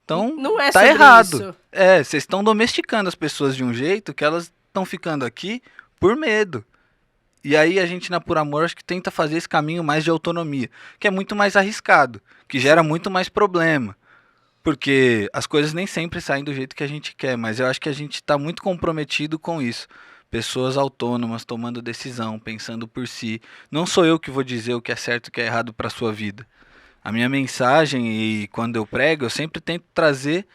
Então, Não é tá sobre errado. isso. Vocês estão domesticando as pessoas de um jeito que elas estão ficando aqui por medo. E aí a gente, na Por Amor, acho que tenta fazer esse caminho mais de autonomia, que é muito mais arriscado, que gera muito mais problema. Porque as coisas nem sempre saem do jeito que a gente quer, mas eu acho que a gente está muito comprometido com isso. Pessoas autônomas tomando decisão, pensando por si. Não sou eu que vou dizer o que é certo e o que é errado para a sua vida. A minha mensagem, e quando eu prego, eu sempre tento trazer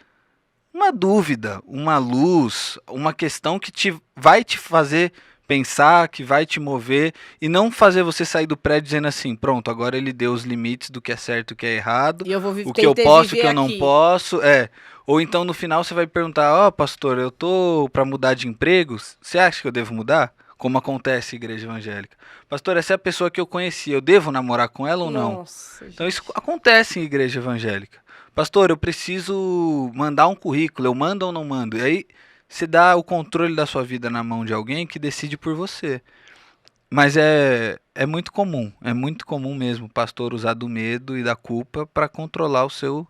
uma dúvida, uma luz, uma questão que vai te fazer pensar, que vai te mover, e não fazer você sair do prédio dizendo assim, pronto, agora ele deu os limites do que é certo e o que é errado, E eu vou o que eu posso e o que eu não aqui. posso, Ou então no final você vai perguntar, ó, pastor, eu tô para mudar de emprego, você acha que eu devo mudar? Como acontece em igreja evangélica. Pastor, essa é a pessoa que eu conheci, eu devo namorar com ela ou não? Nossa, Então isso gente. acontece em igreja evangélica. Pastor, eu preciso mandar um currículo, eu mando ou não mando? E aí você dá o controle da sua vida na mão de alguém que decide por você. Mas é muito comum mesmo o pastor usar do medo e da culpa para controlar o seu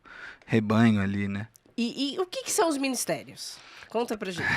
rebanho ali, né? E o que são os ministérios? Conta pra gente.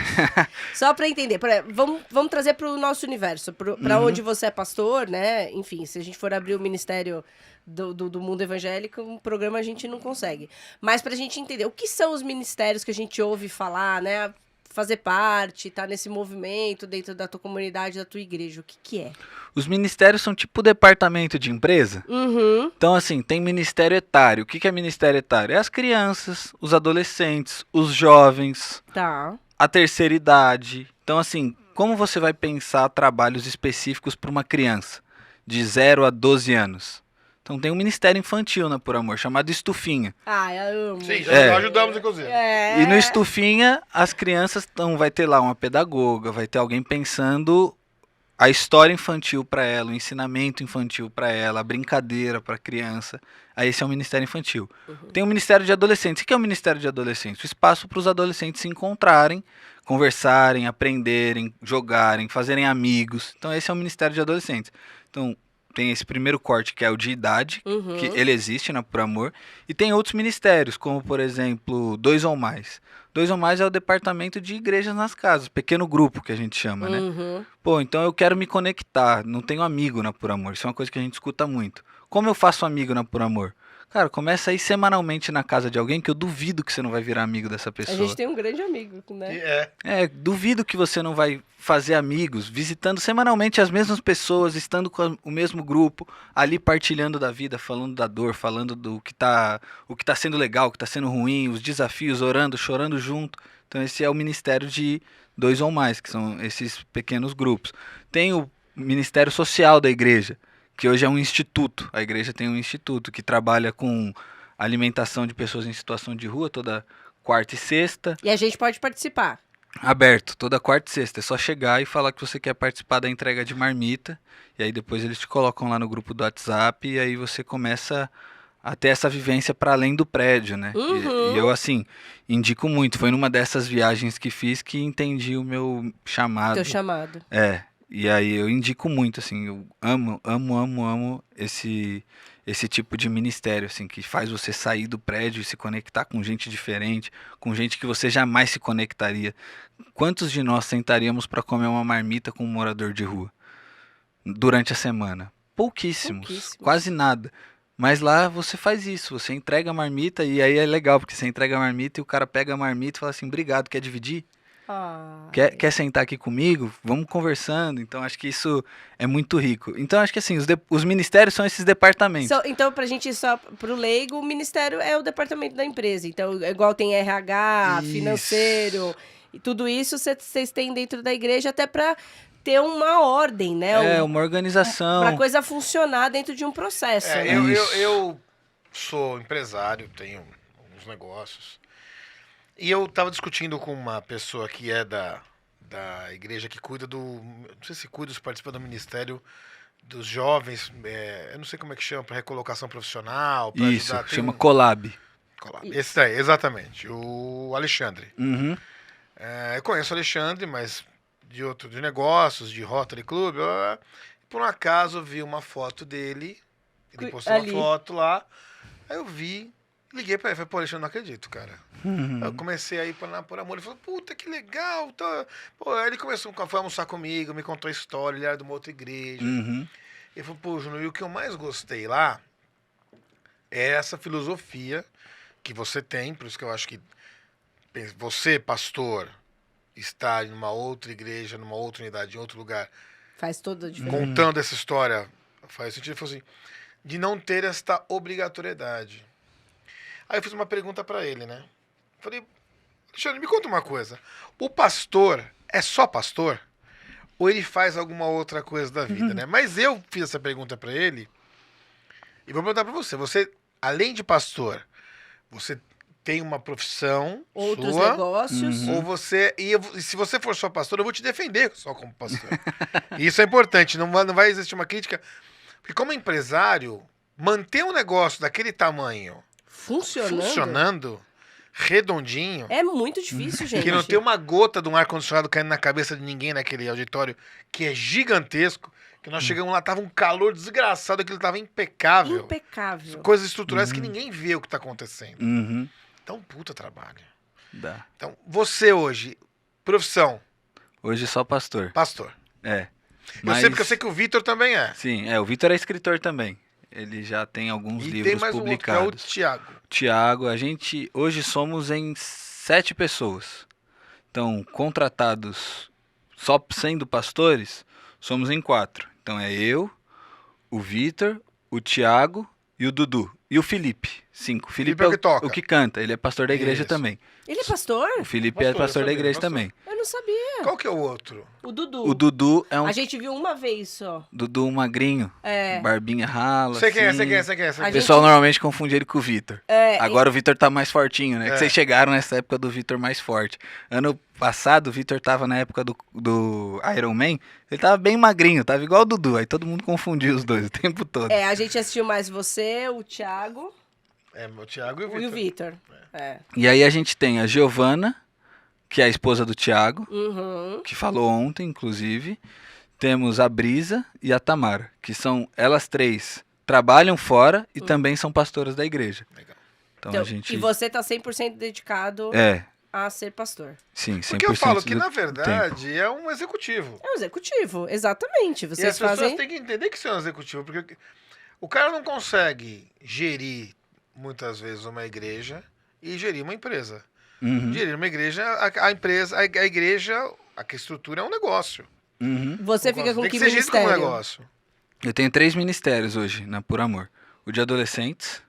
Só pra entender. Vamos trazer pro nosso universo, pra onde você é pastor, né? Enfim, se a gente for abrir o ministério do mundo evangélico, um programa a gente não consegue. Mas pra gente entender, o que são os ministérios que a gente ouve falar, né? Fazer parte, tá nesse movimento dentro da tua comunidade, da tua igreja, o que é? Os ministérios são tipo departamento de empresa. Uhum. Então, assim, tem ministério etário. O que é ministério etário? É as crianças, os adolescentes, os jovens, Tá. a terceira idade. Então, assim, como você vai pensar trabalhos específicos para uma criança de 0 a 12 anos? Então tem um ministério infantil na Por Amor, chamado Estufinha. Ah, eu amo. Sim, já ajudamos, inclusive. E no Estufinha, as crianças vai ter lá uma pedagoga, vai ter alguém pensando a história infantil para ela, o ensinamento infantil para ela, a brincadeira para a criança. Aí esse é o Ministério Infantil. Tem o Ministério de Adolescentes. O que é o Ministério de Adolescentes? O espaço para os adolescentes se encontrarem, conversarem, aprenderem, jogarem, fazerem amigos. Então esse é o Ministério de Adolescentes. Então tem esse primeiro corte que é o de idade, que ele existe na Por Amor, e tem outros ministérios, como por exemplo, 2 ou mais. 2 ou mais é o departamento de igrejas nas casas, pequeno grupo que a gente chama, né? Pô, então eu quero me conectar, não tenho amigo na Por Amor, isso é uma coisa que a gente escuta muito. Como eu faço amigo na Por Amor? Cara, começa a ir semanalmente na casa de alguém que eu duvido que você não vai virar amigo dessa pessoa. A gente tem um grande amigo, né? Duvido que você não vai fazer amigos, visitando semanalmente as mesmas pessoas, estando com o mesmo grupo, ali partilhando da vida, falando da dor, falando do que tá sendo legal, o que tá sendo ruim, os desafios, orando, chorando junto. Então esse é o ministério de 2 ou mais, que são esses pequenos grupos. Tem o ministério social da igreja, que hoje é um instituto. A igreja tem um instituto que trabalha com alimentação de pessoas em situação de rua toda quarta e sexta. E a gente pode participar. Aberto, toda quarta e sexta. É só chegar e falar que você quer participar da entrega de marmita. E aí depois eles te colocam lá no grupo do WhatsApp e aí você começa a ter essa vivência para além do prédio, né? E eu, assim, indico muito. Foi numa dessas viagens que fiz que entendi o meu chamado. Teu chamado. E aí eu indico muito, assim, eu amo esse tipo de ministério, assim, que faz você sair do prédio e se conectar com gente diferente, com gente que você jamais se conectaria. Quantos de nós sentaríamos para comer uma marmita com um morador de rua durante a semana? Pouquíssimos, quase nada. Mas lá você faz isso, você entrega a marmita e aí é legal, porque você entrega a marmita e o cara pega a marmita e fala assim, obrigado, quer dividir? Quer sentar aqui comigo? Vamos conversando. Então, acho que isso é muito rico. Então, acho que assim, os ministérios são esses departamentos. Então, pra gente, só pro leigo, o ministério é o departamento da empresa. Então, igual tem RH, financeiro, e tudo isso vocês têm dentro da igreja até pra ter uma ordem, né? Uma organização. Pra coisa funcionar dentro de um processo. Né? Eu sou empresário, tenho alguns negócios. E eu estava discutindo com uma pessoa que é da igreja, que cuida não sei se cuida, se participa do ministério dos jovens, eu não sei como é que chama, para recolocação profissional. Pra isso, ajudar, chama Colab. Esse daí, exatamente. O Alexandre. Uhum. Eu conheço o Alexandre, mas de negócios, de Rotary Club. Por um acaso, vi uma foto dele. Ele postou Ali. uma foto lá. Aí eu vi, liguei pra ele. Falei, pô, Alexandre, não acredito, cara. Uhum. Aí eu comecei a ir por amor. Ele falou, puta, que legal. Tá. Pô, aí ele foi almoçar comigo, me contou a história. Ele era de uma outra igreja. Uhum. Ele falou, pô, Júnior, e o que eu mais gostei lá é essa filosofia que você tem. Por isso que eu acho que você, pastor, estar em uma outra igreja, numa outra unidade, em outro lugar, Faz toda a diferença. contando essa história, faz sentido. Ele falou assim, de não ter esta obrigatoriedade. Aí eu fiz uma pergunta pra ele, né? Falei, Alexandre, me conta uma coisa. O pastor é só pastor? Ou ele faz alguma outra coisa da vida, né? Mas eu fiz essa pergunta pra ele e vou perguntar pra você. Você, além de pastor, você tem uma profissão Outros sua? negócios. Ou você. E se você for só pastor, eu vou te defender só como pastor. E isso é importante, não vai existir uma crítica. Porque como empresário, manter um negócio daquele tamanho funcionando redondinho, É muito difícil, gente. que não tem uma gota de um ar-condicionado caindo na cabeça de ninguém naquele auditório, que é gigantesco, que nós chegamos lá, tava um calor desgraçado, aquilo tava impecável. Impecável. Coisas estruturais que ninguém vê o que tá acontecendo. Uhum. Então, puta trabalho. Dá. Então, você hoje, profissão, Hoje só pastor. pastor. É. Eu sei porque eu sei que o Vitor também é. Sim, o Vitor é escritor também. Ele já tem alguns E livros tem mais um outro, que é o publicados. Tiago. Tiago, a gente hoje somos em 7 pessoas. Então, contratados só sendo pastores, somos em 4. Então é eu, o Vitor, o Tiago e o Dudu. E o Felipe. 5. O Felipe é o que toca. o que canta. Ele é pastor da igreja Isso. também. Ele é pastor? O Felipe Pastor, é pastor eu da sabia, igreja pastor. também. Eu não sabia. Qual que é o outro? O Dudu. O Dudu é um A gente viu uma vez só. Dudu magrinho. É. Barbinha rala. Sei quem é, assim. sei quem é, sei quem é. sei A O quem é. pessoal normalmente confunde ele com o Vitor. É, Agora o Vitor tá mais fortinho, né? É. Que vocês chegaram nessa época do Vitor mais forte. Ano passado, o Vitor tava na época do Iron Man. Ele tava bem magrinho, tava igual o Dudu. Aí todo mundo confundia os dois o tempo todo. a gente assistiu mais você, o Thiago É, o Tiago e o e o Vitor. Vitor. É. E aí a gente tem a Giovana, que é a esposa do Thiago, Uhum. que falou ontem, inclusive. Temos a Brisa e a Tamara, que são elas 3 trabalham fora e também são pastoras da igreja. Legal. Então, Então, a gente E você tá 100% dedicado é, a ser pastor. sim, 100% Porque eu falo que, do na tempo. verdade, é um executivo. É um executivo, exatamente. E Vocês as pessoas fazem. têm que entender que isso é um executivo, porque o cara não consegue gerir, muitas vezes, uma igreja e gerir uma empresa. Uhum, Gerir uma igreja, a empresa, a igreja, a estrutura é um negócio. uhum. Você fica com Tem que ser gerido como um ministério? negócio. Eu tenho 3 ministérios hoje, na Por Amor. O de adolescentes,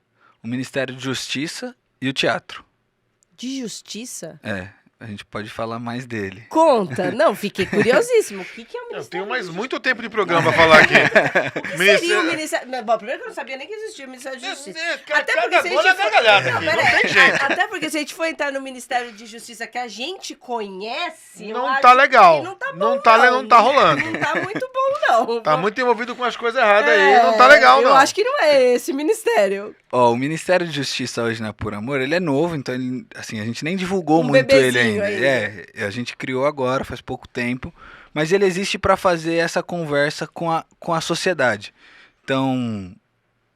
o Ministério de Justiça e o teatro. De justiça? A gente pode falar mais dele. Conta. Não, fiquei curiosíssimo. O que é o Eu ministério? tenho mais muito tempo de programa pra falar aqui. O que seria o ministério? Bom, primeiro que eu não sabia nem que existia o Ministério de Justiça. Até porque se a gente for... gargalhada Não, aqui, pera não aí. tem jeito. Até porque se a gente for entrar no Ministério de Justiça que a gente conhece, eu Não acho tá legal. que não tá bom, Não tá rolando. Não tá muito bom, não. Tá muito envolvido com as coisas erradas aí, não tá legal, não. Eu acho que não é esse ministério. Ó, o Ministério de Justiça hoje na Por Amor, ele é novo, então ele, assim, a gente nem divulgou Um muito ele bebezinho ainda. A gente criou agora, faz pouco tempo, mas ele existe para fazer essa conversa com a sociedade. Então,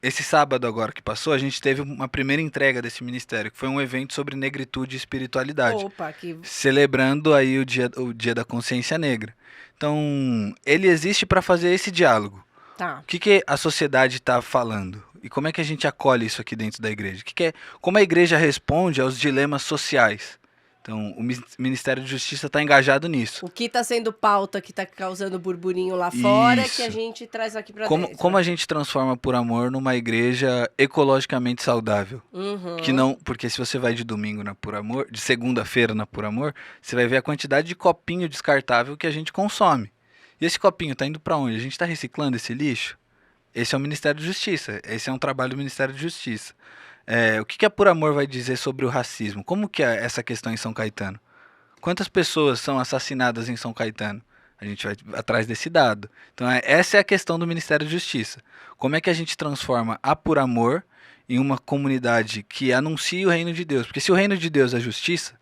esse sábado agora que passou, a gente teve uma primeira entrega desse ministério, que foi um evento sobre negritude e espiritualidade. Opa, que... Celebrando aí o dia da consciência negra. Então, ele existe para fazer esse diálogo. Tá. O que a sociedade está falando? E como é que a gente acolhe isso aqui dentro da igreja? Como a igreja responde aos dilemas sociais? Então, o Ministério de Justiça está engajado nisso. O que tá sendo pauta, que tá causando burburinho lá fora, Isso. que a gente traz aqui pra Como, dentro. como a gente transforma Por Amor numa igreja ecologicamente saudável? Uhum. Que não, porque se você vai de domingo na Por Amor, de segunda-feira na Por Amor, você vai ver a quantidade de copinho descartável que a gente consome. E esse copinho está indo para onde? A gente está reciclando esse lixo? Esse é o Ministério da Justiça. Esse é um trabalho do Ministério da Justiça. O que a Por Amor vai dizer sobre o racismo? Como que é essa questão em São Caetano? Quantas pessoas são assassinadas em São Caetano? A gente vai atrás desse dado. Então essa é a questão do Ministério da Justiça. Como é que a gente transforma a Por Amor em uma comunidade que anuncia o reino de Deus. Porque se o reino de Deus é justiça,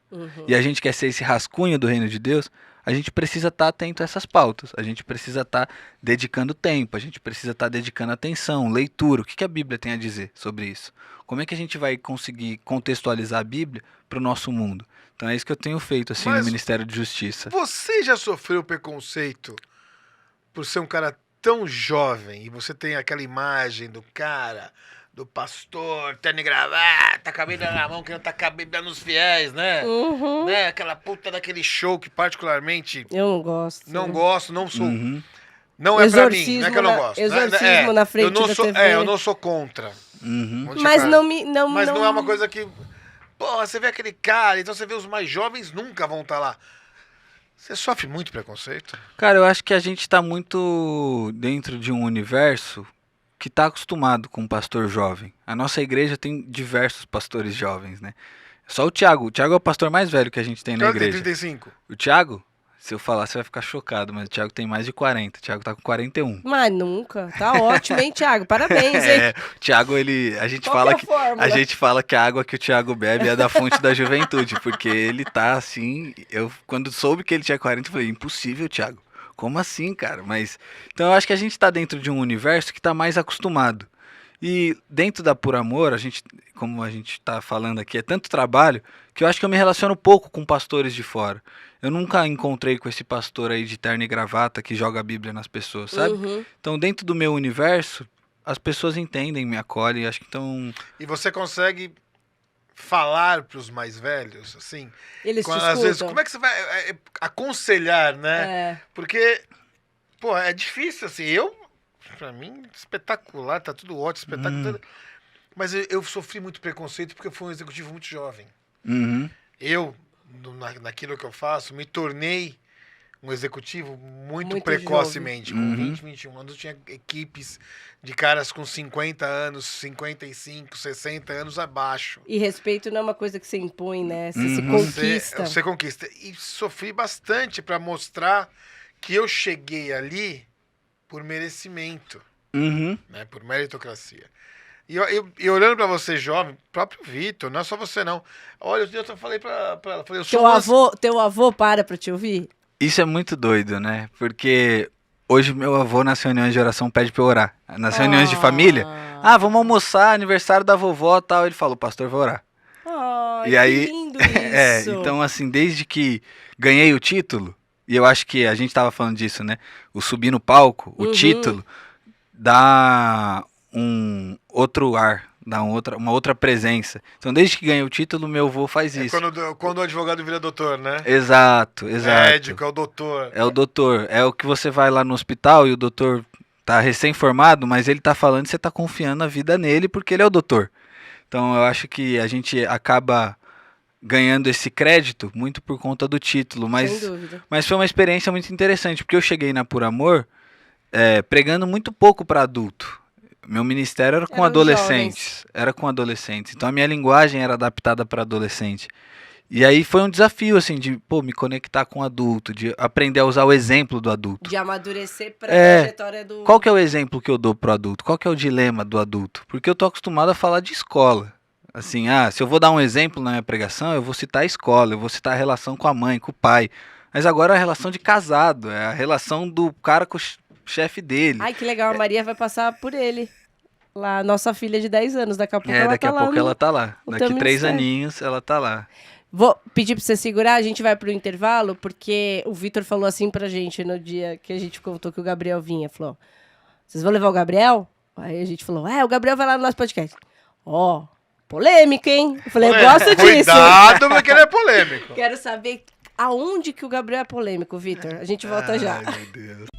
e a gente quer ser esse rascunho do reino de Deus, a gente precisa estar atento a essas pautas. A gente precisa estar dedicando tempo, a gente precisa estar dedicando atenção, leitura. O que a Bíblia tem a dizer sobre isso? Como é que a gente vai conseguir contextualizar a Bíblia para o nosso mundo? Então é isso que eu tenho feito assim, no Ministério de Justiça. Você já sofreu preconceito por ser um cara tão jovem e você tem aquela imagem do cara, do pastor, terno e gravata, com a Bíblia na mão, que não tá com a Bíblia nos fiéis, né? Né? Aquela puta daquele show que particularmente... Eu não gosto. Não gosto, não sou... Não é pra mim, não é que eu não gosto. Exorcismo na frente da TV. Eu não sou contra. Mas não é uma coisa que... Porra, você vê aquele cara, então você vê os mais jovens nunca vão estar lá. Você sofre muito preconceito? Cara, eu acho que a gente tá muito dentro de um universo que tá acostumado com um pastor jovem. A nossa igreja tem diversos pastores jovens, né? Só o Thiago. O Thiago é o pastor mais velho que a gente tem na igreja. Tem 35. O Thiago, se eu falar, você vai ficar chocado, mas o Thiago tem mais de 40. O Thiago tá com 41. Mas nunca. Tá ótimo, hein, Thiago? Parabéns, hein? O Thiago, a gente fala que a água que o Thiago bebe é da fonte da juventude, porque ele tá assim, quando soube que ele tinha 40, eu falei, impossível, Thiago. Como assim, cara? Mas então eu acho que a gente tá dentro de um universo que tá mais acostumado. E dentro da Por Amor, como a gente tá falando aqui, é tanto trabalho que eu acho que eu me relaciono pouco com pastores de fora. Eu nunca encontrei com esse pastor aí de terno e gravata que joga a Bíblia nas pessoas, sabe? Então, dentro do meu universo, as pessoas entendem, me acolhem, acho que então... E você consegue falar pros mais velhos, assim? Eles te às vezes, escutam. como é que você vai aconselhar, né? Porque, pô, é difícil, assim. Pra mim, espetacular, tá tudo ótimo, espetacular. Mas eu sofri muito preconceito porque eu fui um executivo muito jovem. Eu, naquilo que eu faço, me tornei um executivo muito precocemente. Jovem. Com 20, 21 anos, eu tinha equipes de caras com 50 anos, 55, 60 anos abaixo. E respeito não é uma coisa que você impõe, né? Você se conquista. Você conquista. E sofri bastante para mostrar que eu cheguei ali por merecimento, né? Por meritocracia. E olhando para você jovem, próprio Vitor, não é só você não. Olha, eu falei para ela, eu sou teu avô para te ouvir? Isso é muito doido, né? Porque hoje meu avô nas reuniões de oração pede pra eu orar. Nas reuniões de família, vamos almoçar, aniversário da vovó e tal. Ele fala, o pastor vai orar. E aí, que lindo isso. Então assim, desde que ganhei o título, e eu acho que a gente tava falando disso, né? O subir no palco, o título, dá um outro ar, dá uma outra presença. Então, desde que ganhei o título, meu avô faz isso. Quando o advogado vira doutor, né? Exato. Médico, é o doutor. É o doutor. É o que você vai lá no hospital e o doutor tá recém-formado, mas ele tá falando e você tá confiando a vida nele porque ele é o doutor. Então, eu acho que a gente acaba ganhando esse crédito muito por conta do título. Sem dúvida. Mas foi uma experiência muito interessante, porque eu cheguei na Por Amor pregando muito pouco para adulto. Meu ministério era com adolescentes. Era com adolescentes. Então a minha linguagem era adaptada para adolescente. E aí foi um desafio, assim, de me conectar com o adulto, de aprender a usar o exemplo do adulto. De amadurecer para a trajetória do... Qual que é o exemplo que eu dou pro adulto? Qual que é o dilema do adulto? Porque eu tô acostumado a falar de escola. Assim, se eu vou dar um exemplo na minha pregação, eu vou citar a escola, eu vou citar a relação com a mãe, com o pai. Mas agora é a relação de casado, é a relação do cara com o chefe dele. Ai, que legal, a Maria vai passar por ele. Lá, nossa filha de 10 anos, daqui a pouco ela daqui tá a lá. Pouco ela tá lá. Daqui 3 ministério. aninhos ela tá lá. Vou pedir pra você segurar, a gente vai pro intervalo, porque o Vitor falou assim pra gente no dia que a gente contou que o Gabriel vinha. Falou, vocês vão levar o Gabriel? Aí a gente falou, o Gabriel vai lá no nosso podcast. Polêmica, hein? Eu falei, eu gosto disso. Cuidado, porque ele é polêmico. Quero saber aonde que o Gabriel é polêmico, Vitor. A gente volta já. Ai, meu Deus.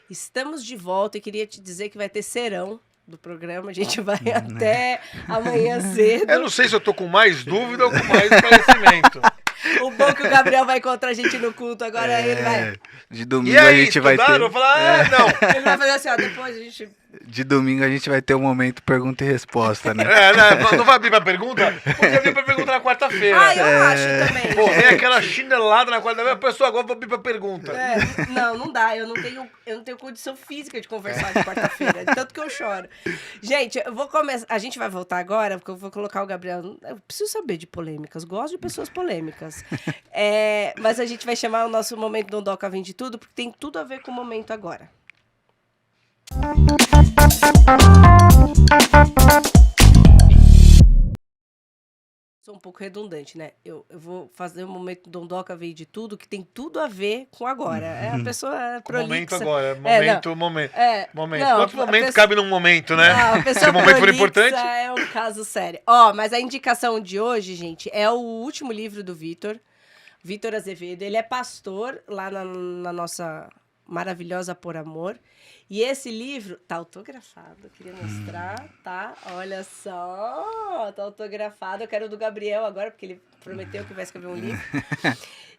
Estamos de volta e queria te dizer que vai ter serão do programa. A gente vai até amanhã cedo. Eu não sei se eu tô com mais dúvida ou com mais esclarecimento. O bom é que o Gabriel vai encontrar a gente no culto. Agora ele vai... De domingo E aí, a gente vai ter... Eu vou falar, não. Ele vai fazer assim, depois a gente De domingo a gente vai ter um momento pergunta e resposta, né? Não vai abrir pra pergunta? Porque abrir pra pergunta na quarta-feira. Eu acho também. Pô, vem aquela chinelada na quarta-feira, a pessoa agora vai abrir pra pergunta. Não dá. Eu não tenho condição física de conversar de quarta-feira, de tanto que eu choro. Gente, eu vou começar. A gente vai voltar agora, porque eu vou colocar o Gabriel. Eu preciso saber de polêmicas, gosto de pessoas polêmicas. Mas a gente vai chamar o nosso momento do Dondoca Vem de Tudo, porque tem tudo a ver com o momento agora. Sou um pouco redundante, né? Eu vou fazer um momento do Dondoca Veio de Tudo, que tem tudo a ver com agora. A pessoa prolixa. Momento agora, momento. Não, Quantos momentos cabe num momento, né? Não, a pessoa Se o momento for importante. É um caso sério. Mas a indicação de hoje, gente, é o último livro do Vitor Azevedo. Ele é pastor lá na nossa maravilhosa Por Amor. E esse livro tá autografado, queria mostrar, tá? Olha só, tá autografado. Eu quero o do Gabriel agora, porque ele prometeu que vai escrever um livro.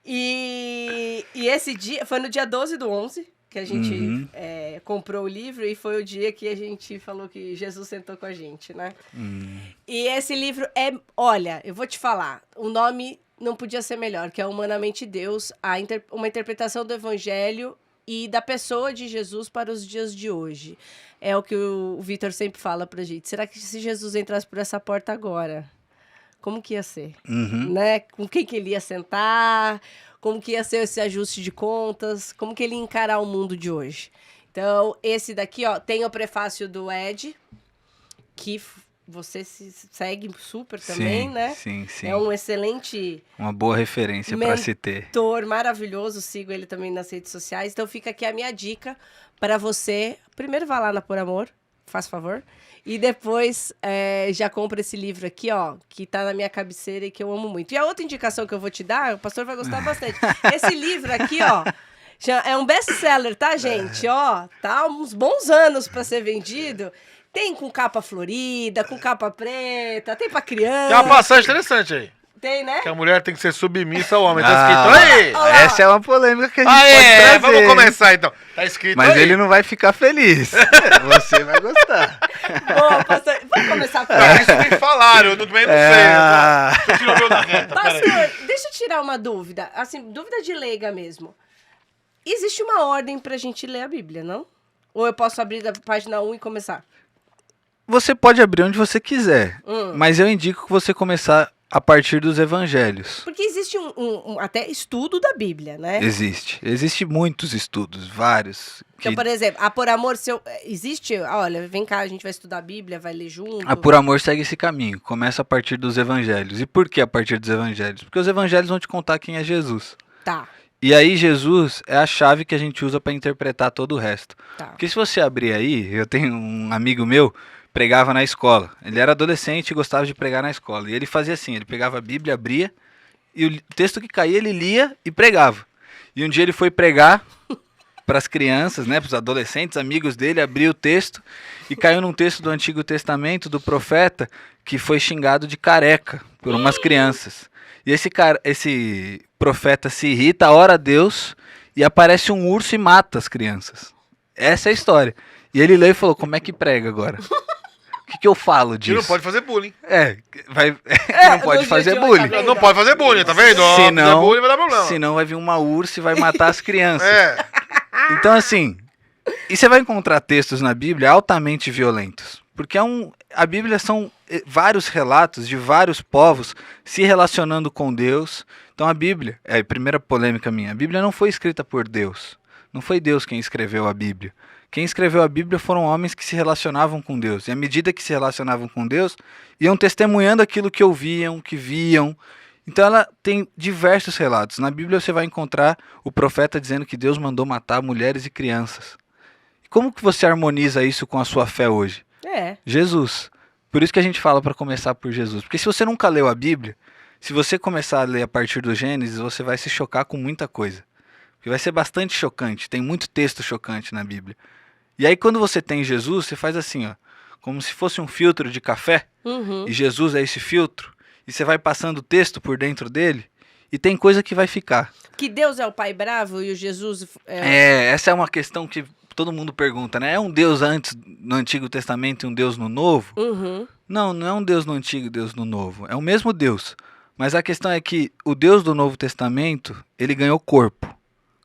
E esse dia, foi no dia 12/11 que a gente comprou o livro, e foi o dia que a gente falou que Jesus sentou com a gente, né? E esse livro olha, eu vou te falar, o nome não podia ser melhor, que é Humanamente Deus, uma interpretação do Evangelho e da pessoa de Jesus para os dias de hoje. É o que o Vitor sempre fala pra gente. Será que se Jesus entrasse por essa porta agora, como que ia ser? Né? Com quem que ele ia sentar? Como que ia ser esse ajuste de contas? Como que ele ia encarar o mundo de hoje? Então, esse daqui, tem o prefácio do Ed, que você se segue super também, né? Sim. É um excelente... Uma boa referência para se ter. Mentor maravilhoso, sigo ele também nas redes sociais. Então fica aqui a minha dica para você. Primeiro vá lá na Por Amor, faz favor. E depois já compra esse livro aqui, que tá na minha cabeceira e que eu amo muito. E a outra indicação que eu vou te dar, o pastor vai gostar bastante. Esse livro aqui, é um best-seller, tá, gente? Tá uns bons anos para ser vendido. Tem com capa florida, com capa preta, tem pra criança. Tem uma passagem interessante aí. Tem, né? Que a mulher tem que ser submissa ao homem. Tá escrito aí. Essa é uma polêmica que a gente pode trazer. Vamos começar então. Tá escrito Mas aí. ele não vai ficar feliz. Você vai gostar. Bom, pastor, vamos começar por Isso me falaram, eu também não sei. Você tirou meu da reta, pastor, deixa eu tirar uma dúvida. Assim, dúvida de leiga mesmo. Existe uma ordem pra gente ler a Bíblia, não? Ou eu posso abrir da página 1 e começar? Você pode abrir onde você quiser, mas eu indico que você começar a partir dos evangelhos. Porque existe um até estudo da Bíblia, né? Existe muitos estudos, vários. Então, por exemplo, a Por Amor, existe... Olha, vem cá, a gente vai estudar a Bíblia, vai ler junto. A Por Amor segue esse caminho, começa a partir dos evangelhos. E por que a partir dos evangelhos? Porque os evangelhos vão te contar quem é Jesus. Tá. E aí Jesus é a chave que a gente usa para interpretar todo o resto. Tá. Porque se você abrir aí, eu tenho um amigo meu, pregava na escola. Ele era adolescente e gostava de pregar na escola. E ele fazia assim, ele pegava a Bíblia, abria, e o texto que caía ele lia e pregava. E um dia ele foi pregar para as crianças, né, para os adolescentes, amigos dele, abriu o texto e caiu num texto do Antigo Testamento, do profeta, que foi xingado de careca por umas crianças. E esse profeta se irrita, ora a Deus, e aparece um urso e mata as crianças. Essa é a história. E ele leu e falou, como é que prega agora? O que eu falo disso? E não pode fazer bullying. Não pode fazer bullying. Tá Não pode fazer bullying, tá vendo? Senão, bullying vai dar problema. Senão vai vir uma ursa e vai matar as crianças. Então, assim, e você vai encontrar textos na Bíblia altamente violentos. Porque a Bíblia são vários relatos de vários povos se relacionando com Deus. Então a Bíblia, a primeira polêmica minha, a Bíblia não foi escrita por Deus. Não foi Deus quem escreveu a Bíblia. Quem escreveu a Bíblia foram homens que se relacionavam com Deus. E à medida que se relacionavam com Deus, iam testemunhando aquilo que ouviam, que viam. Então ela tem diversos relatos. Na Bíblia você vai encontrar o profeta dizendo que Deus mandou matar mulheres e crianças. E como que você harmoniza isso com a sua fé hoje? Jesus. Por isso que a gente fala para começar por Jesus. Porque se você nunca leu a Bíblia, se você começar a ler a partir do Gênesis, você vai se chocar com muita coisa. Porque vai ser bastante chocante. Tem muito texto chocante na Bíblia. E aí quando você tem Jesus, você faz assim, como se fosse um filtro de café. E Jesus é esse filtro. E você vai passando o texto por dentro dele. E tem coisa que vai ficar. Que Deus é o Pai bravo e o Jesus... Essa é uma questão que todo mundo pergunta, né? É um Deus antes no Antigo Testamento e um Deus no Novo? Uhum. Não é um Deus no Antigo e Deus no Novo. É o mesmo Deus. Mas a questão é que o Deus do Novo Testamento, ele ganhou corpo,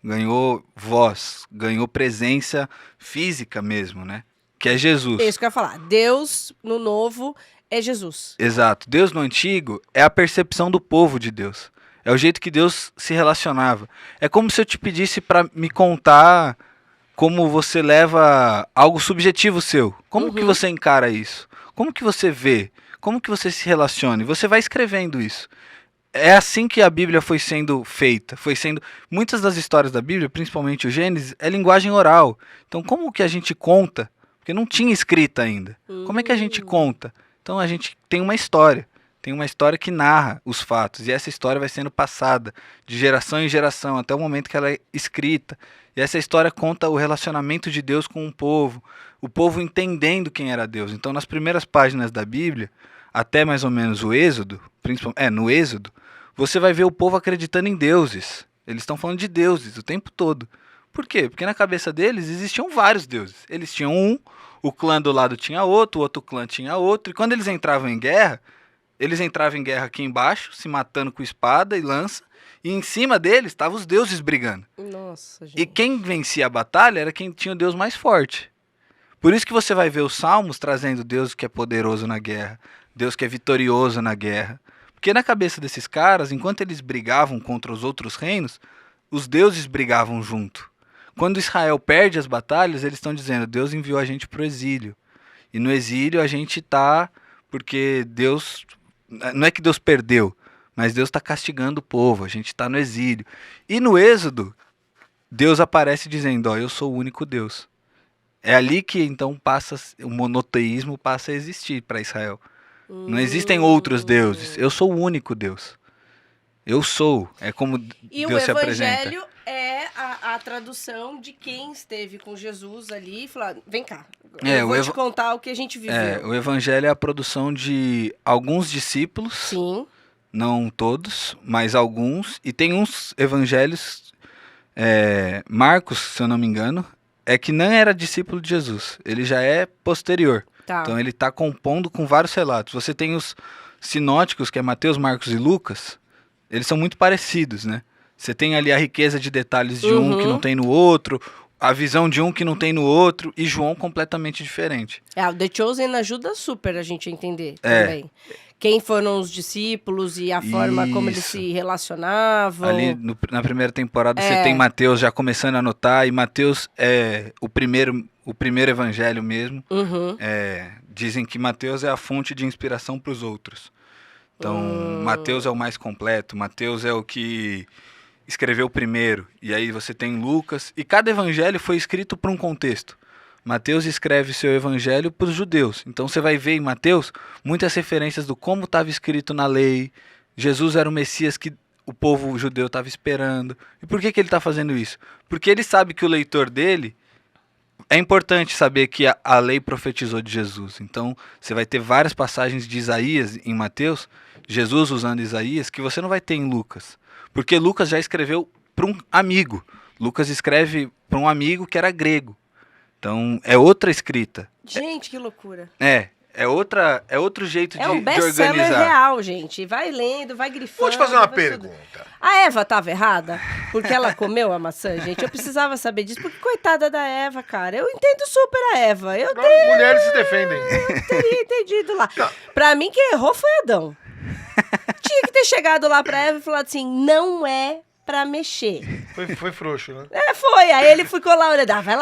ganhou voz, ganhou presença física mesmo, né? Que é Jesus. É isso que eu ia falar. Deus no novo é Jesus. Exato. Deus no Antigo é a percepção do povo de Deus. É o jeito que Deus se relacionava. É como se eu te pedisse para me contar como você leva algo subjetivo seu. Como que você encara isso? Como que você vê? Como que você se relaciona? E você vai escrevendo isso. É assim que a Bíblia foi sendo feita. Muitas das histórias da Bíblia, principalmente o Gênesis, é linguagem oral. Então, como que a gente conta? Porque não tinha escrita ainda. Como é que a gente conta? Então, a gente tem uma história. Tem uma história que narra os fatos. E essa história vai sendo passada de geração em geração, até o momento que ela é escrita. E essa história conta o relacionamento de Deus com o povo entendendo quem era Deus. Então, nas primeiras páginas da Bíblia, até mais ou menos o Êxodo, no Êxodo, você vai ver o povo acreditando em deuses. Eles estão falando de deuses o tempo todo. Por quê? Porque na cabeça deles existiam vários deuses. Eles tinham um, o clã do lado tinha outro, o outro clã tinha outro. E quando eles entravam em guerra aqui embaixo, se matando com espada e lança. E em cima deles estavam os deuses brigando. Nossa, gente. E quem vencia a batalha era quem tinha o Deus mais forte. Por isso que você vai ver os Salmos trazendo Deus que é poderoso na guerra, Deus que é vitorioso na guerra. Porque na cabeça desses caras, enquanto eles brigavam contra os outros reinos, os deuses brigavam junto. Quando Israel perde as batalhas, eles estão dizendo, Deus enviou a gente para o exílio. E no exílio a gente está porque Deus... Não é que Deus perdeu, mas Deus está castigando o povo, a gente está no exílio. E no Êxodo, Deus aparece dizendo, eu sou o único Deus. É ali que então o monoteísmo passa a existir para Israel. Não existem outros deuses, eu sou o único Deus. Eu sou, é como E Deus o se apresenta. evangelho é a tradução de quem esteve com Jesus ali e falou, vem cá, eu vou te contar o que a gente viveu. O evangelho é a produção de alguns discípulos, Sim. Não todos, mas alguns. E tem uns evangelhos, Marcos, se eu não me engano, é que não era discípulo de Jesus. Ele já é posterior. Tá. Então ele está compondo com vários relatos. Você tem os sinóticos, que é Mateus, Marcos e Lucas. Eles são muito parecidos, né? Você tem ali a riqueza de detalhes de um que não tem no outro, a visão de um que não tem no outro, e João completamente diferente. O The Chosen ajuda super a gente a entender também. Quem foram os discípulos e a forma como eles se relacionavam. Ali na primeira temporada você tem Mateus já começando a anotar, e Mateus é o primeiro evangelho mesmo. Dizem que Mateus é a fonte de inspiração para os outros. Então, Mateus é o mais completo, Mateus é o que escreveu primeiro, e aí você tem Lucas, e cada evangelho foi escrito para um contexto. Mateus escreve seu evangelho para os judeus, então você vai ver em Mateus muitas referências do como estava escrito na lei, Jesus era o Messias que o povo judeu estava esperando. E por que ele está fazendo isso? Porque ele sabe que o leitor dele... É importante saber que a lei profetizou de Jesus. Então, você vai ter várias passagens de Isaías em Mateus, Jesus usando Isaías, que você não vai ter em Lucas. Porque Lucas já escreveu para um amigo. Lucas escreve para um amigo que era grego. Então, é outra escrita. Gente, que loucura. É outro jeito de organizar. É um best-seller real, gente. Vai lendo, vai grifando. Vou te fazer uma pergunta. A Eva estava errada? Porque ela comeu a maçã, gente? Eu precisava saber disso, porque coitada da Eva, cara. Eu entendo super a Eva. Mulheres se defendem. Eu teria entendido lá. Pra mim, quem errou foi Adão. Tinha que ter chegado lá pra Eva e falado assim, não é pra mexer. Foi frouxo, né? Foi. Aí ele ficou lá olhando, vai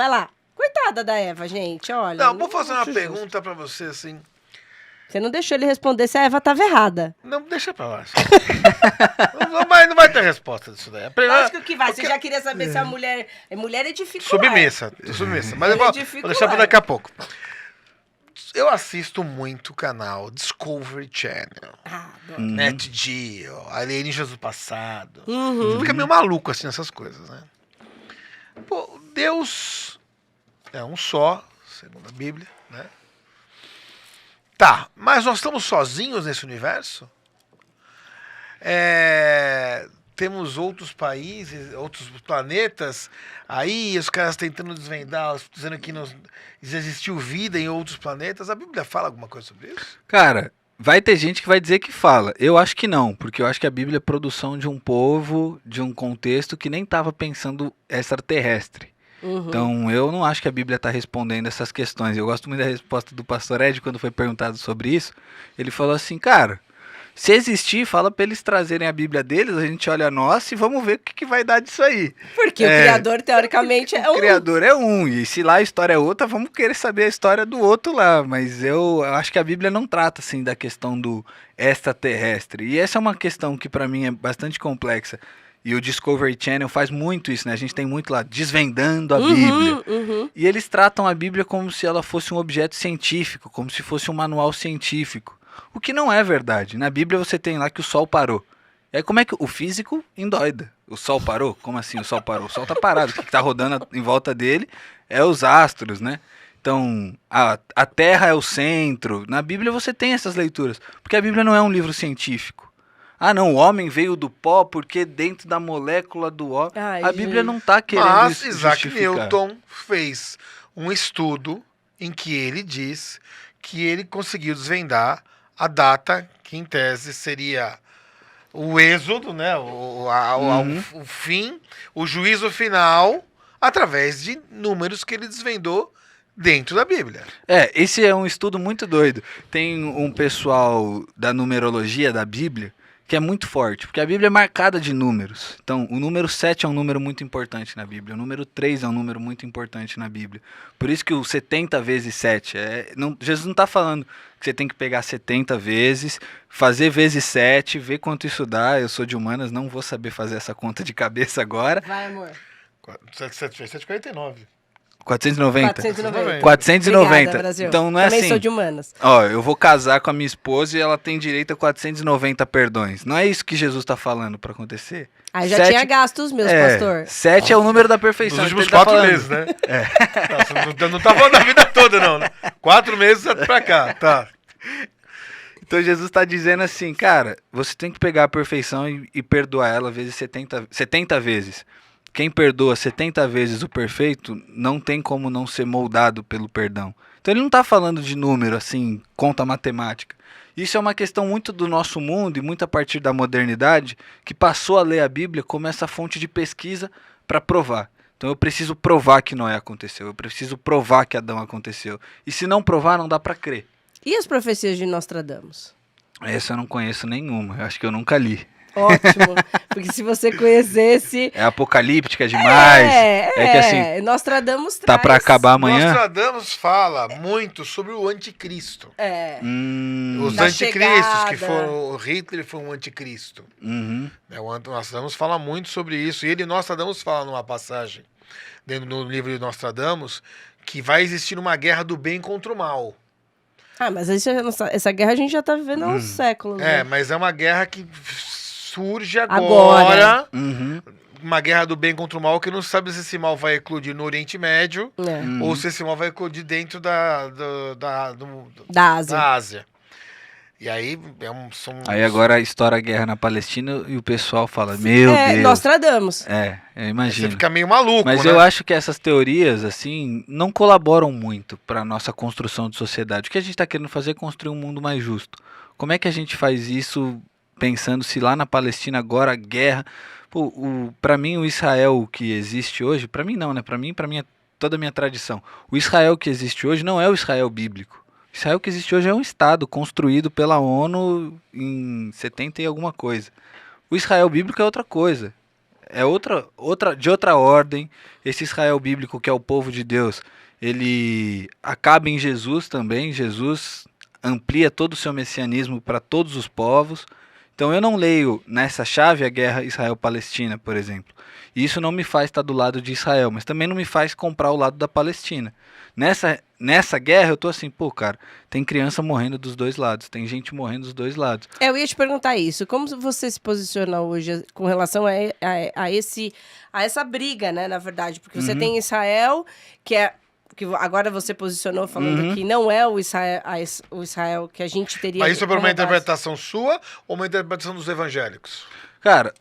lá. Coitada da Eva, gente, olha. Não, vou fazer uma pergunta pra você, assim. Você não deixou ele responder se a Eva estava errada. Não, deixa pra lá. não vai ter resposta disso daí. Lógico que vai. Você já queria saber se a mulher... Mulher é dificuldade. Submissa. Mas eu vou deixar pra daqui a pouco. Eu assisto muito o canal Discovery Channel. Net Geo, Alienígenas do Passado. Você fica meio maluco assim nessas coisas, né? Pô, Deus é um só, segundo a Bíblia, né? Tá, mas nós estamos sozinhos nesse universo? temos outros países, outros planetas, aí os caras tentando desvendar, dizendo que existiu vida em outros planetas. A Bíblia fala alguma coisa sobre isso? Cara, vai ter gente que vai dizer que fala. Eu acho que não, porque eu acho que a Bíblia é produção de um povo, de um contexto que nem estava pensando extraterrestre. Então, eu não acho que a Bíblia está respondendo essas questões. Eu gosto muito da resposta do pastor Ed quando foi perguntado sobre isso. Ele falou assim, cara, se existir, fala para eles trazerem a Bíblia deles, a gente olha a nossa e vamos ver o que vai dar disso aí. Porque o Criador, teoricamente, é um. O Criador é um, e se lá a história é outra, vamos querer saber a história do outro lá. Mas eu acho que a Bíblia não trata, assim, da questão do extraterrestre. E essa é uma questão que para mim é bastante complexa. E o Discovery Channel faz muito isso, né? A gente tem muito lá, desvendando a Bíblia. E eles tratam a Bíblia como se ela fosse um objeto científico, como se fosse um manual científico. O que não é verdade. Na Bíblia você tem lá que o Sol parou. E aí como é que o físico endoida? O Sol parou? Como assim o Sol parou? O Sol tá parado. O que está rodando em volta dele é os astros, né? Então, a Terra é o centro. Na Bíblia você tem essas leituras. Porque a Bíblia não é um livro científico. Ah, não, o homem veio do pó porque dentro da molécula do homem... a Bíblia não está querendo Mas Isaac justificar. Newton fez um estudo em que ele diz que ele conseguiu desvendar a data que, em tese, seria o êxodo, né? O fim, o juízo final, através de números que ele desvendou dentro da Bíblia. Esse é um estudo muito doido. Tem um pessoal da numerologia da Bíblia que é muito forte, porque a Bíblia é marcada de números. Então, o número 7 é um número muito importante na Bíblia, o número 3 é um número muito importante na Bíblia. Por isso que o 70 vezes 7, Jesus não está falando que você tem que pegar 70 vezes, fazer vezes 7, ver quanto isso dá. Eu sou de humanas, não vou saber fazer essa conta de cabeça agora. Vai, amor. 7 vezes 7, 49. 490. 490. 490. Obrigada, Brasil. Então não é Também assim. sou de humanas. Ó, eu vou casar com a minha esposa e ela tem direito a 490 perdões. Não é isso que Jesus está falando para acontecer. Aí já tinha gasto os meus, pastor. 7 é o número da perfeição. Nos últimos então ele 4 tá meses, né? Nossa, não tá falando da vida toda, não. Né? 4 meses pra cá, tá. Então Jesus está dizendo assim, cara, você tem que pegar a perfeição e perdoar ela vezes 70 vezes. Quem perdoa 70 vezes o perfeito não tem como não ser moldado pelo perdão. Então ele não está falando de número, assim, conta matemática. Isso é uma questão muito do nosso mundo e muito a partir da modernidade, que passou a ler a Bíblia como essa fonte de pesquisa para provar. Então eu preciso provar que Noé aconteceu, eu preciso provar que Adão aconteceu. E se não provar, não dá para crer. E as profecias de Nostradamus? Essa eu não conheço nenhuma, eu acho que eu nunca li. Ótimo, porque se você conhecesse... É apocalíptica demais. Que assim, Nostradamus tá para acabar amanhã. Nostradamus fala muito sobre o anticristo. Os Da anticristos, chegada. que foram... O Hitler foi um anticristo. O Nostradamus fala muito sobre isso. E Nostradamus fala numa passagem, dentro do livro de Nostradamus, que vai existir uma guerra do bem contra o mal. Mas essa guerra a gente já tá vivendo há uns séculos. Né? Mas é uma guerra que surge agora. Uma guerra do bem contra o mal, que não sabe se esse mal vai eclodir no Oriente Médio ou se esse mal vai eclodir dentro da Ásia. E aí Aí agora estoura a guerra na Palestina e o pessoal fala, meu Deus. Nostradamus. Eu imagino. Você fica meio maluco, Mas né? eu acho que essas teorias, assim, não colaboram muito para nossa construção de sociedade. O que a gente está querendo fazer é construir um mundo mais justo. Como é que a gente faz isso pensando se lá na Palestina agora a guerra... Para mim, o Israel que existe hoje... Para mim não, né? Para mim toda a minha tradição. O Israel que existe hoje não é o Israel bíblico. O Israel que existe hoje é um Estado construído pela ONU em 70 e alguma coisa. O Israel bíblico é outra coisa. É de outra ordem. Esse Israel bíblico que é o povo de Deus, ele acaba em Jesus também. Jesus amplia todo o seu messianismo para todos os povos. Então eu não leio nessa chave a guerra Israel-Palestina, por exemplo. E isso não me faz estar do lado de Israel, mas também não me faz comprar o lado da Palestina. Nessa guerra eu tô assim, cara, tem criança morrendo dos dois lados, tem gente morrendo dos dois lados. Eu ia te perguntar isso, como você se posiciona hoje com relação a essa briga, né, na verdade? Porque você tem Israel, que agora você posicionou falando que não é o Israel que a gente teria... Mas isso é por uma interpretação sua ou uma interpretação dos evangélicos? Cara,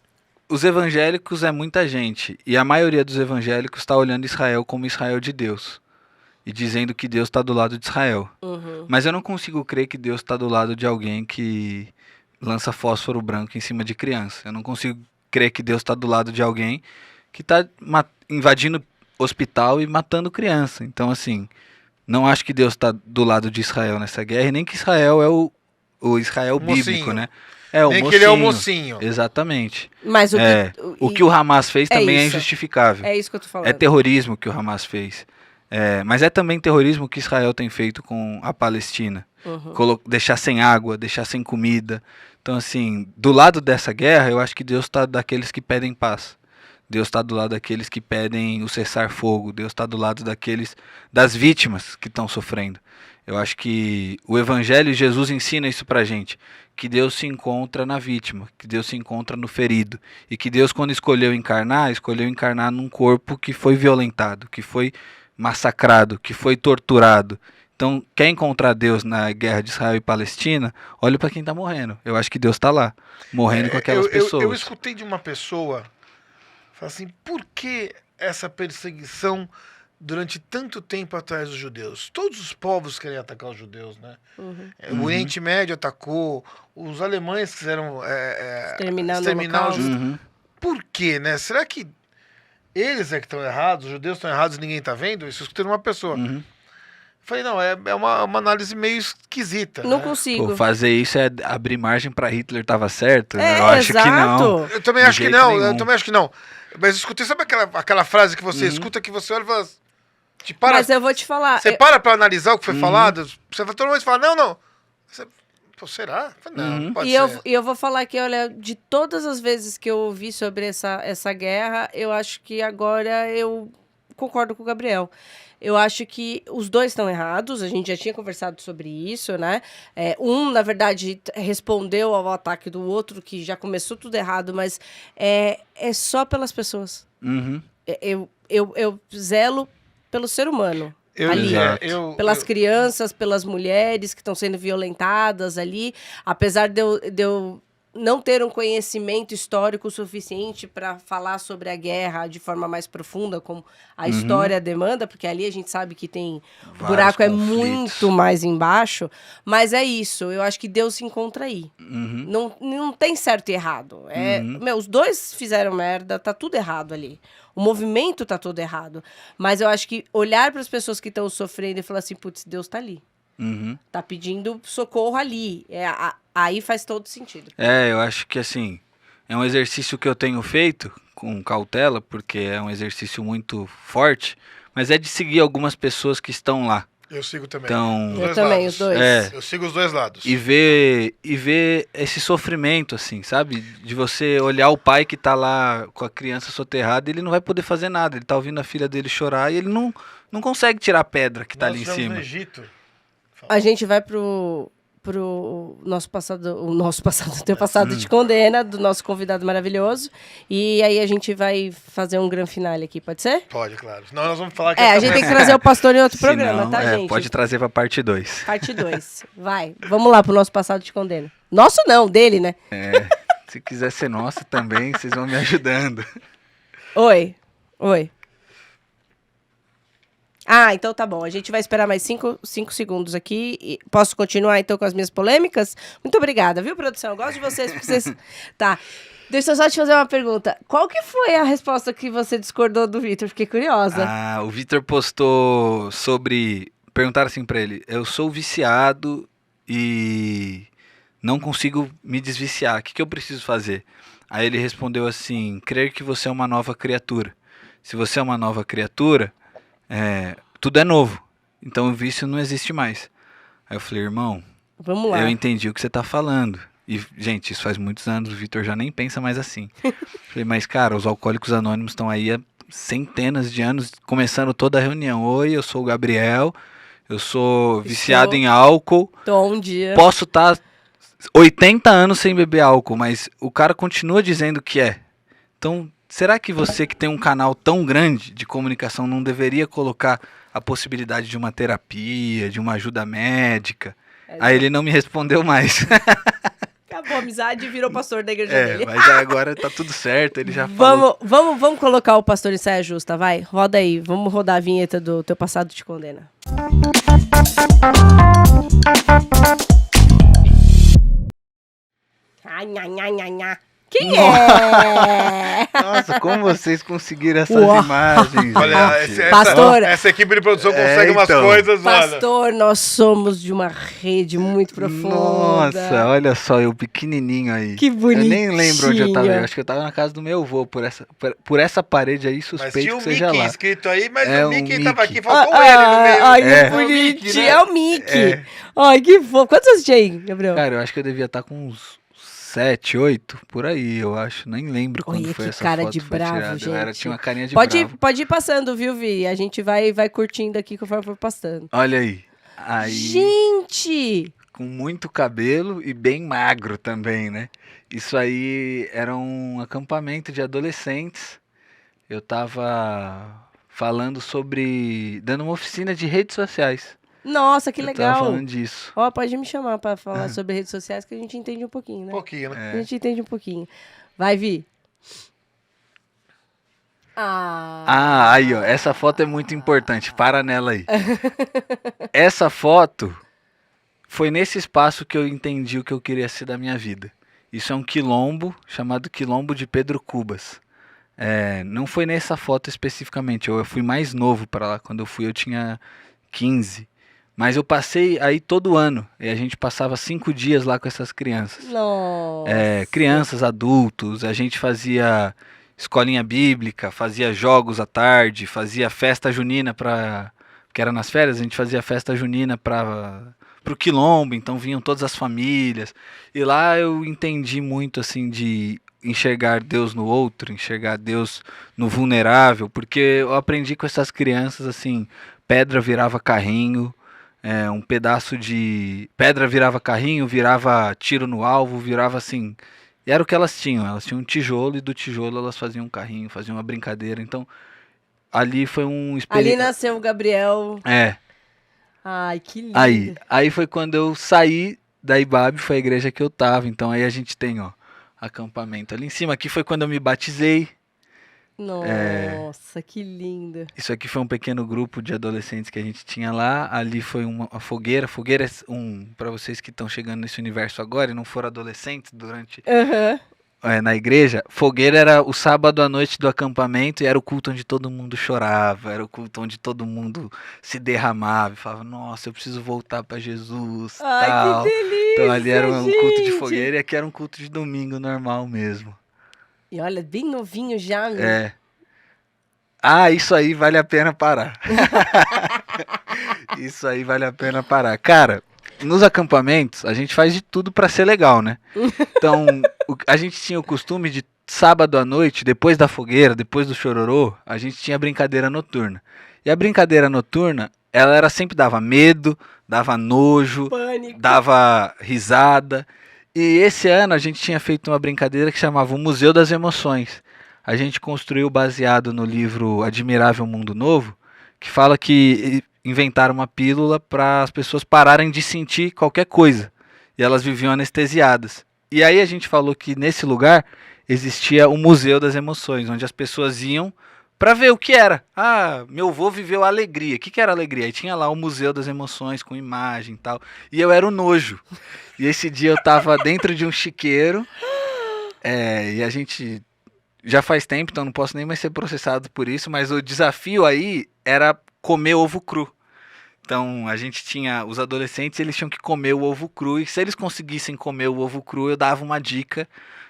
os evangélicos é muita gente, e a maioria dos evangélicos está olhando Israel como Israel de Deus, e dizendo que Deus está do lado de Israel. Mas eu não consigo crer que Deus está do lado de alguém que lança fósforo branco em cima de criança. Eu não consigo crer que Deus está do lado de alguém que está invadindo hospital e matando criança. Então, assim, não acho que Deus está do lado de Israel nessa guerra, e nem que Israel é o Israel bíblico, né? É o Nem mocinho. que ele é o mocinho. Exatamente. Mas o que o Hamas fez também é isso. injustificável. É isso que eu tô falando. É terrorismo que o Hamas fez. Mas é também terrorismo que Israel tem feito com a Palestina. Deixar sem água, deixar sem comida. Então, assim, do lado dessa guerra, eu acho que Deus está daqueles que pedem paz. Deus está do lado daqueles que pedem o cessar-fogo. Deus está do lado das vítimas que estão sofrendo. Eu acho que o Evangelho e Jesus ensina isso pra gente. Que Deus se encontra na vítima, que Deus se encontra no ferido. E que Deus, quando escolheu encarnar num corpo que foi violentado, que foi massacrado, que foi torturado. Então, quer encontrar Deus na guerra de Israel e Palestina? Olha para quem está morrendo. Eu acho que Deus está lá, morrendo com aquelas pessoas. Eu escutei de uma pessoa, falar assim, por que essa perseguição durante tanto tempo atrás dos judeus? Todos os povos querem atacar os judeus, né? O Oriente Médio atacou, os alemães quiseram exterminar os judeus. Por quê, né? Será que eles é que estão errados, os judeus estão errados e ninguém está vendo? Isso eu escutei de uma pessoa. Falei, não, é uma análise meio esquisita. Não né? consigo. Pô, fazer isso é abrir margem para Hitler tava certo? É, eu acho exato. que não. Eu também De acho que jeito não, nenhum. eu também acho que não. Mas eu escutei, sabe aquela frase que você escuta, que você olha e fala... Mas eu vou te falar. Você para pra analisar o que foi falado, você vai todo mundo fala, não. Você, pô, será? Não, pode ser. E eu vou falar que, olha, de todas as vezes que eu ouvi sobre essa guerra, eu acho que agora eu concordo com o Gabriel. Eu acho que os dois estão errados, a gente já tinha conversado sobre isso, né? Na verdade, respondeu ao ataque do outro, que já começou tudo errado, mas é só pelas pessoas. Eu zelo pelo ser humano. Ali, pelas crianças, pelas mulheres que estão sendo violentadas ali, apesar de eu não ter um conhecimento histórico suficiente para falar sobre a guerra de forma mais profunda, como a história demanda, porque ali a gente sabe que tem o buraco é muito mais embaixo, mas é isso, eu acho que Deus se encontra aí. Não tem certo e errado. Os dois fizeram merda, tá tudo errado ali. O movimento tá todo errado. Mas eu acho que olhar para as pessoas que estão sofrendo e falar assim, putz, Deus tá ali. Tá pedindo socorro ali. Aí faz todo sentido. Eu acho que assim, é um exercício que eu tenho feito com cautela, porque é um exercício muito forte, mas é de seguir algumas pessoas que estão lá. Eu sigo também. Então, eu também, os dois. Eu sigo os dois lados. E ver esse sofrimento, assim, sabe? De você olhar o pai que tá lá com a criança soterrada, ele não vai poder fazer nada. Ele tá ouvindo a filha dele chorar e ele não consegue tirar a pedra que tá ali em cima. No Egito. A gente vai pro nosso passado, o teu passado te condena, do nosso convidado maravilhoso. E aí a gente vai fazer um grande finale aqui, pode ser? Pode, claro. Senão nós vamos falar que a gente tem que trazer o pastor em outro programa, Senão, tá, gente? Pode trazer pra parte 2. Parte 2. Vai, vamos lá pro nosso passado te condena. Nosso não, dele, né? Se quiser ser nosso também, vocês vão me ajudando. Oi. Então tá bom. A gente vai esperar mais 5 segundos aqui. Posso continuar, então, com as minhas polêmicas? Muito obrigada, viu, produção? Eu gosto de vocês, porque vocês... Tá. Deixa eu só te fazer uma pergunta. Qual que foi a resposta que você discordou do Vitor? Fiquei curiosa. O Vitor postou sobre... Perguntaram assim pra ele. Eu sou viciado e não consigo me desviciar. O que eu preciso fazer? Aí ele respondeu assim... Crer que você é uma nova criatura. Se você é uma nova criatura... tudo é novo, então o vício não existe mais. Aí eu falei, irmão, vamos lá. Eu entendi o que você tá falando. E, gente, isso faz muitos anos, o Vitor já nem pensa mais assim. Falei, mas cara, os alcoólicos anônimos estão aí há centenas de anos, começando toda a reunião. Oi, eu sou o Gabriel, eu sou viciado em álcool. Tô um dia. Posso estar 80 anos sem beber álcool, mas o cara continua dizendo que é. Então... será que você que tem um canal tão grande de comunicação não deveria colocar a possibilidade de uma terapia, de uma ajuda médica? Aí ele não me respondeu mais. Acabou a amizade e virou pastor da igreja dele. Mas agora tá tudo certo, ele já falou. Vamos colocar o pastor em saia justa, vai? Roda aí, vamos rodar a vinheta do Teu Passado Te Condena. Quem é? Nossa, como vocês conseguiram essas imagens? Olha, Pastor, essa equipe de produção consegue umas coisas, Pastor, nós somos de uma rede muito profunda. Nossa, olha só, eu pequenininho aí. Que bonitinho. Eu nem lembro onde eu tava. Eu acho que eu tava na casa do meu avô, por essa parede aí, suspeito mas tinha que seja lá. Mickey escrito aí, mas É, o Mickey um tava Mickey. aqui, faltou ele no meio. Ai, que É. bonitinho. né? É o Mickey. Ai, que fofo. Quantos anos tinha aí, Gabriel? Cara, eu acho que eu devia estar com uns 7, 8, por aí, eu acho. Nem lembro quando Olha foi que essa cara foto de foi bravo, tirada. Eu gente. tinha uma carinha de Pode bravo. ir passando, viu, Vi? A gente vai curtindo aqui conforme for passando. Olha aí. Aí, Gente! com muito cabelo e bem magro também, né? Isso aí era um acampamento de adolescentes. Eu tava falando dando uma oficina de redes sociais. Nossa, que Eu tava legal. falando disso. Ó, pode me chamar pra falar sobre redes sociais que a gente entende um pouquinho, né? Um pouquinho, né? A gente entende um pouquinho. Vai, Vi. Aí, ó, essa foto é muito importante. Para nela aí. Essa foto foi nesse espaço que eu entendi o que eu queria ser da minha vida. Isso é um quilombo chamado Quilombo de Pedro Cubas. Não foi nessa foto especificamente. Eu fui mais novo para lá. Quando eu fui, eu tinha 15. Mas eu passei aí todo ano. E a gente passava 5 dias lá com essas crianças. Nossa. Crianças, adultos. A gente fazia escolinha bíblica, fazia jogos à tarde, fazia festa junina porque era nas férias, a gente fazia festa junina pro quilombo, então vinham todas as famílias. E lá eu entendi muito assim de enxergar Deus no outro, enxergar Deus no vulnerável, porque eu aprendi com essas crianças assim, pedra virava carrinho, um pedaço de pedra virava carrinho, virava tiro no alvo, virava assim. E era o que elas tinham um tijolo e do tijolo elas faziam um carrinho, faziam uma brincadeira. Então, ali foi um Ali nasceu o Gabriel. Ai, que lindo. Aí foi quando eu saí da IBAB, foi a igreja que eu tava. Então aí a gente tem, ó, acampamento ali em cima. Aqui foi quando eu me batizei. Nossa, que lindo. Isso aqui foi um pequeno grupo de adolescentes que a gente tinha lá. Ali foi uma fogueira. Fogueira é para vocês que estão chegando nesse universo agora e não foram adolescentes durante na igreja. Fogueira era o sábado à noite do acampamento e era o culto onde todo mundo chorava. Era o culto onde todo mundo se derramava e falava: nossa, eu preciso voltar para Jesus. Ai, tal. que delícia, Então ali era um culto de gente. fogueira e aqui era um culto de domingo normal mesmo. E olha, bem novinho já, meu. Isso aí vale a pena parar. Isso aí vale a pena parar. Cara, nos acampamentos, a gente faz de tudo pra ser legal, né? Então, a gente tinha o costume de sábado à noite, depois da fogueira, depois do chororô, a gente tinha brincadeira noturna. E a brincadeira noturna, ela sempre dava medo, dava nojo, Pânico. dava risada. E esse ano a gente tinha feito uma brincadeira que chamava o Museu das Emoções. A gente construiu baseado no livro Admirável Mundo Novo, que fala que inventaram uma pílula para as pessoas pararem de sentir qualquer coisa. E elas viviam anestesiadas. E aí a gente falou que nesse lugar existia o Museu das Emoções, onde as pessoas iam para ver o que era. Meu avô viveu a alegria. O que era alegria? Aí tinha lá o Museu das Emoções com imagem e tal. E eu era o nojo. E esse dia eu tava dentro de um chiqueiro. E a gente já faz tempo, então não posso nem mais ser processado por isso, mas o desafio aí era comer ovo cru. Então a gente tinha, os adolescentes, eles tinham que comer o ovo cru, e se eles conseguissem comer o ovo cru, eu dava uma dica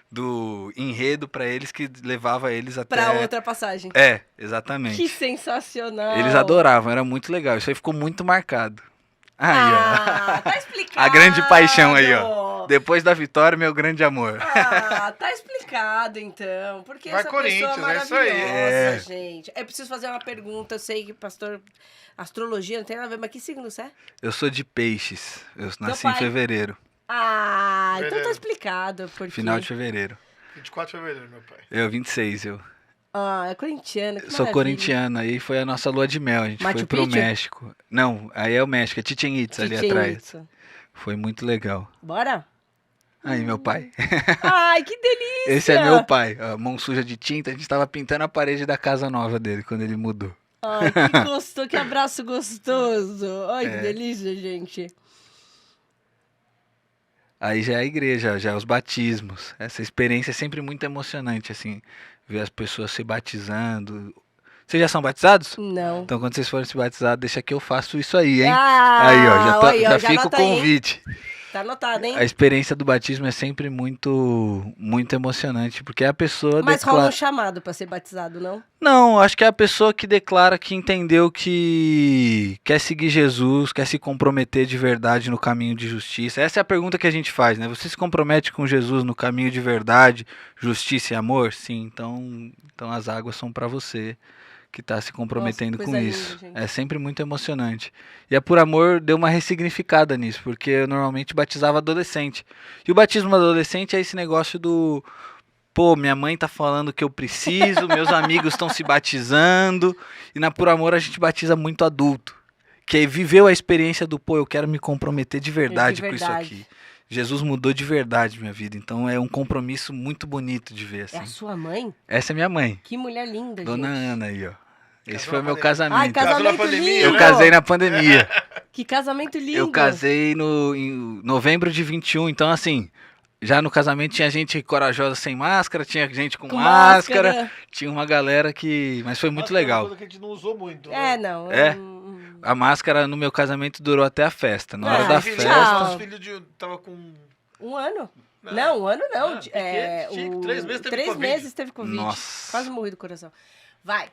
do enredo pra eles que levava eles até... Pra outra passagem. Exatamente. Que sensacional. Eles adoravam, era muito legal, isso aí ficou muito marcado. Aí, ó. Tá explicado. A grande paixão aí, ó. Depois da vitória, meu grande amor. Tá explicado, então. Porque Vai, essa pessoa Corinthians, é isso maravilhosa, aí. gente. Eu preciso fazer uma pergunta. Eu sei que, pastor, astrologia não tem nada a ver, mas que signo você é? Eu sou de peixes, eu nasci pai? em fevereiro, Então tá Fevereiro. explicado. Porque... final de fevereiro. 24 de fevereiro, meu pai. Eu, 26, eu. É corintiano, que Sou maravilha. corintiano, aí foi a nossa lua de mel, a gente Machu foi pro Picchu? México. Não, aí é o México, é Chichen Itza ali Chichen atrás. Itza. Foi muito legal. Bora? Aí, meu pai. Ai, que delícia! Esse é meu pai. A mão suja de tinta, a gente tava pintando a parede da casa nova dele quando ele mudou. Ai, que gostoso, que abraço gostoso. Ai, que delícia, gente. Aí já é a igreja, já é os batismos. Essa experiência é sempre muito emocionante, assim, ver as pessoas se batizando. Vocês já são batizados? Não. Então, quando vocês forem se batizar, deixa que eu faço isso aí, hein? Ah, Aí, ó, já, aí, ó, já já fica o anota aí, hein? convite. Tá anotado, hein? A experiência do batismo é sempre muito emocionante, porque a pessoa Mas rola um declara... chamado pra ser batizado, não? Não, acho que é a pessoa que declara que entendeu que quer seguir Jesus, quer se comprometer de verdade no caminho de justiça. Essa é a pergunta que a gente faz, né? Você se compromete com Jesus no caminho de verdade, justiça e amor? Sim, então as águas são para você que está se comprometendo Nossa, com coisa isso. linda, gente. É sempre muito emocionante. E a Por Amor deu uma ressignificada nisso, porque eu normalmente batizava adolescente. E o batismo adolescente é esse negócio do... Pô, minha mãe tá falando que eu preciso, meus amigos estão se batizando. E na Por Amor a gente batiza muito adulto. Que aí viveu a experiência do, pô, eu quero me comprometer de verdade, com isso aqui. Jesus mudou de verdade minha vida. Então é um compromisso muito bonito de ver, assim. É a sua mãe? Essa é minha mãe. Que mulher linda, Dona gente. Ana aí, ó. Esse Casou foi o na meu pandemia. casamento. Ai, casamento Casou na pandemia, lindo! Eu casei na pandemia. Que casamento lindo! Eu casei em novembro de 21, então assim, já no casamento tinha gente corajosa sem máscara, tinha gente com máscara, tinha uma galera que... Mas foi muito Máscara é uma legal. coisa que a gente não usou muito. É, né? não. É? A máscara no meu casamento durou até a festa. Na hora da Filho, festa... Nosso filho tava com... Um ano? Não, um ano não. pequeno, 3 meses teve Três Covid. meses teve Covid. Nossa. Quase morri do coração. Vai.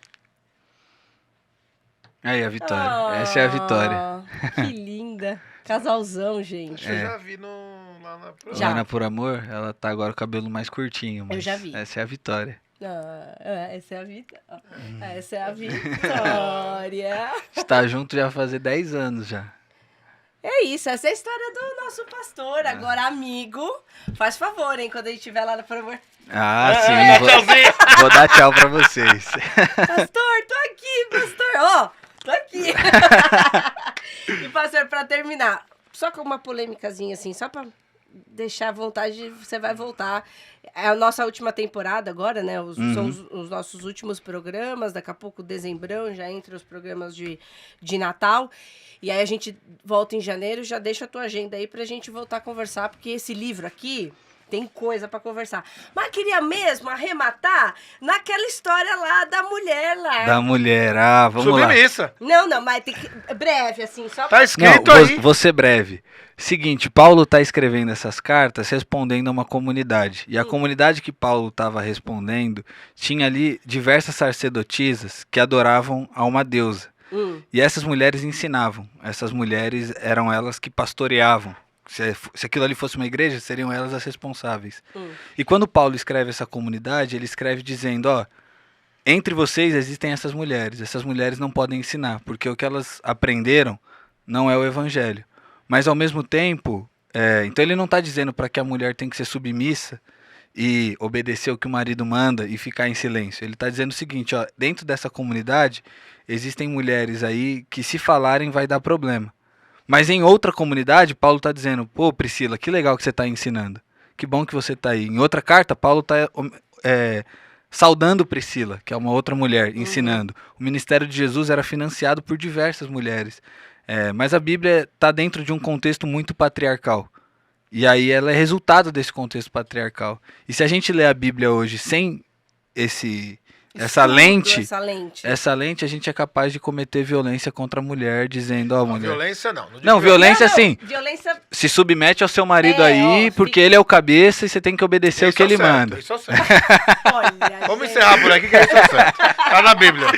Aí a vitória. Essa é a vitória. Que linda. Casalzão, gente. Eu já vi lá na prova. Já. Ana Por Amor, ela tá agora com o cabelo mais curtinho. Mas Eu já vi. Essa é a vitória. Essa é a vitória. Essa é a vitória. Está junto já vai fazer 10 anos já. É isso, essa é a história do nosso pastor, agora amigo. Faz favor, hein, quando a gente estiver lá no programa. Ah, sim. Vou dar tchau pra vocês. Pastor, tô aqui, pastor. Ó, tô aqui. E, pastor, pra terminar, só com uma polêmicazinha assim, só pra deixar à vontade, você vai voltar. É a nossa última temporada agora, né? São os nossos últimos programas. Daqui a pouco, dezembrão, já entre os programas de Natal. E aí a gente volta em janeiro. Já deixa a tua agenda aí pra gente voltar a conversar, porque esse livro aqui tem coisa pra conversar. Mas queria mesmo arrematar naquela história lá da mulher lá. Da mulher, vamos lá. Submissa. Não, mas tem que... Breve, assim, só Tá pra... escrito Não, aí. vou ser breve. Seguinte, Paulo está escrevendo essas cartas respondendo a uma comunidade. E a comunidade que Paulo estava respondendo tinha ali diversas sacerdotisas que adoravam a uma deusa. E essas mulheres ensinavam. Essas mulheres eram elas que pastoreavam. Se aquilo ali fosse uma igreja, seriam elas as responsáveis. E quando Paulo escreve essa comunidade, ele escreve dizendo, ó, entre vocês existem essas mulheres não podem ensinar, porque o que elas aprenderam não é o evangelho. Mas ao mesmo tempo, então ele não está dizendo para que a mulher tem que ser submissa e obedecer o que o marido manda e ficar em silêncio. Ele está dizendo o seguinte, ó, dentro dessa comunidade existem mulheres aí que se falarem vai dar problema. Mas em outra comunidade, Paulo está dizendo, pô Priscila, que legal que você está ensinando. Que bom que você está aí. Em outra carta, Paulo está saudando Priscila, que é uma outra mulher, ensinando. O ministério de Jesus era financiado por diversas mulheres. Mas a Bíblia está dentro de um contexto muito patriarcal. E aí ela é resultado desse contexto patriarcal. E se a gente lê a Bíblia hoje sem essa lente, a gente é capaz de cometer violência contra a mulher, dizendo, ó, mulher... Violência não. Não, violência sim. Violência... Se submete ao seu marido aí, porque ele é o cabeça e você tem que obedecer o que ele manda. Isso é certo. Olha, vamos encerrar por aqui, que isso é certo. Tá na Bíblia.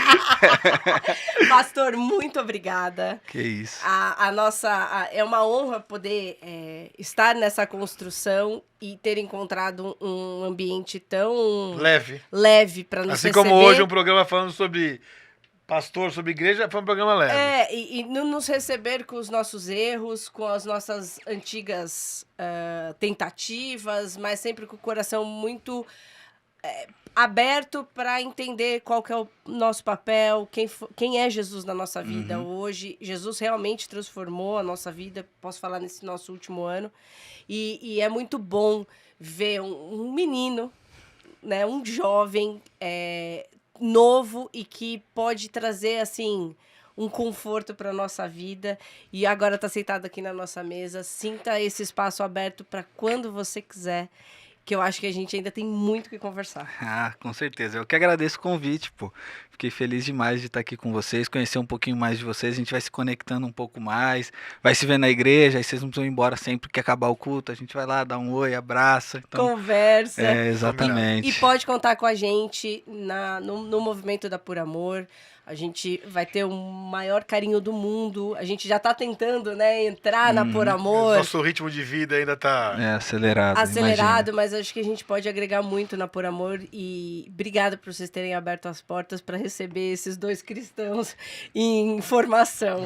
Pastor, muito obrigada. Que isso. É uma honra poder estar nessa construção e ter encontrado um ambiente tão leve para nos receber. Assim como hoje um programa falando sobre pastor, sobre igreja, foi um programa leve. E nos receber com os nossos erros, com as nossas antigas tentativas, mas sempre com o coração muito aberto para entender qual que é o nosso papel, quem é Jesus na nossa vida hoje. Jesus realmente transformou a nossa vida, posso falar nesse nosso último ano. E é muito bom ver um menino, né, um jovem novo e que pode trazer, assim, um conforto para a nossa vida. E agora está sentado aqui na nossa mesa. Sinta esse espaço aberto para quando você quiser, que eu acho que a gente ainda tem muito o que conversar. Ah, com certeza. Eu que agradeço o convite, pô. Fiquei feliz demais de estar aqui com vocês, conhecer um pouquinho mais de vocês. A gente vai se conectando um pouco mais, vai se ver na igreja, aí vocês não precisam ir embora sempre que acabar o culto. A gente vai lá, dá um oi, abraça. Então, conversa. Exatamente. E pode contar com a gente no movimento da Por Amor. A gente vai ter o maior carinho do mundo. A gente já está tentando, né, entrar na Por Amor. Nosso ritmo de vida ainda está acelerado. Acelerado, mas acho que a gente pode agregar muito na Por Amor. E obrigada por vocês terem aberto as portas para receber esses 2 cristãos em formação.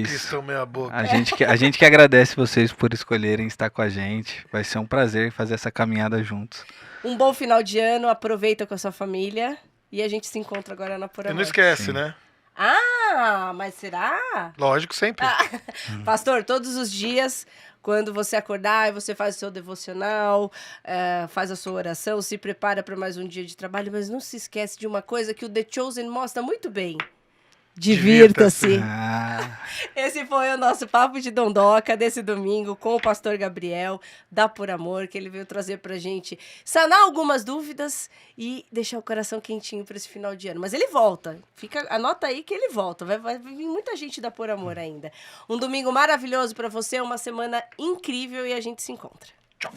Cristão meia boca. A gente que agradece vocês por escolherem estar com a gente. Vai ser um prazer fazer essa caminhada juntos. Um bom final de ano. Aproveita com a sua família. E a gente se encontra agora na Por Amor. E não esquece, né? Ah, mas será? Lógico, sempre. Pastor, todos os dias, quando você acordar, você faz o seu devocional, faz a sua oração, se prepara para mais um dia de trabalho, mas não se esquece de uma coisa que o The Chosen mostra muito bem. Divirta-se. Esse foi o nosso Papo de Dondoca desse domingo com o pastor Gabriel, da Por Amor, que ele veio trazer pra gente sanar algumas dúvidas e deixar o coração quentinho para esse final de ano. Mas ele volta. Anota aí que ele volta. Vai vir muita gente da Por Amor ainda. Um domingo maravilhoso para você, uma semana incrível e a gente se encontra. Tchau.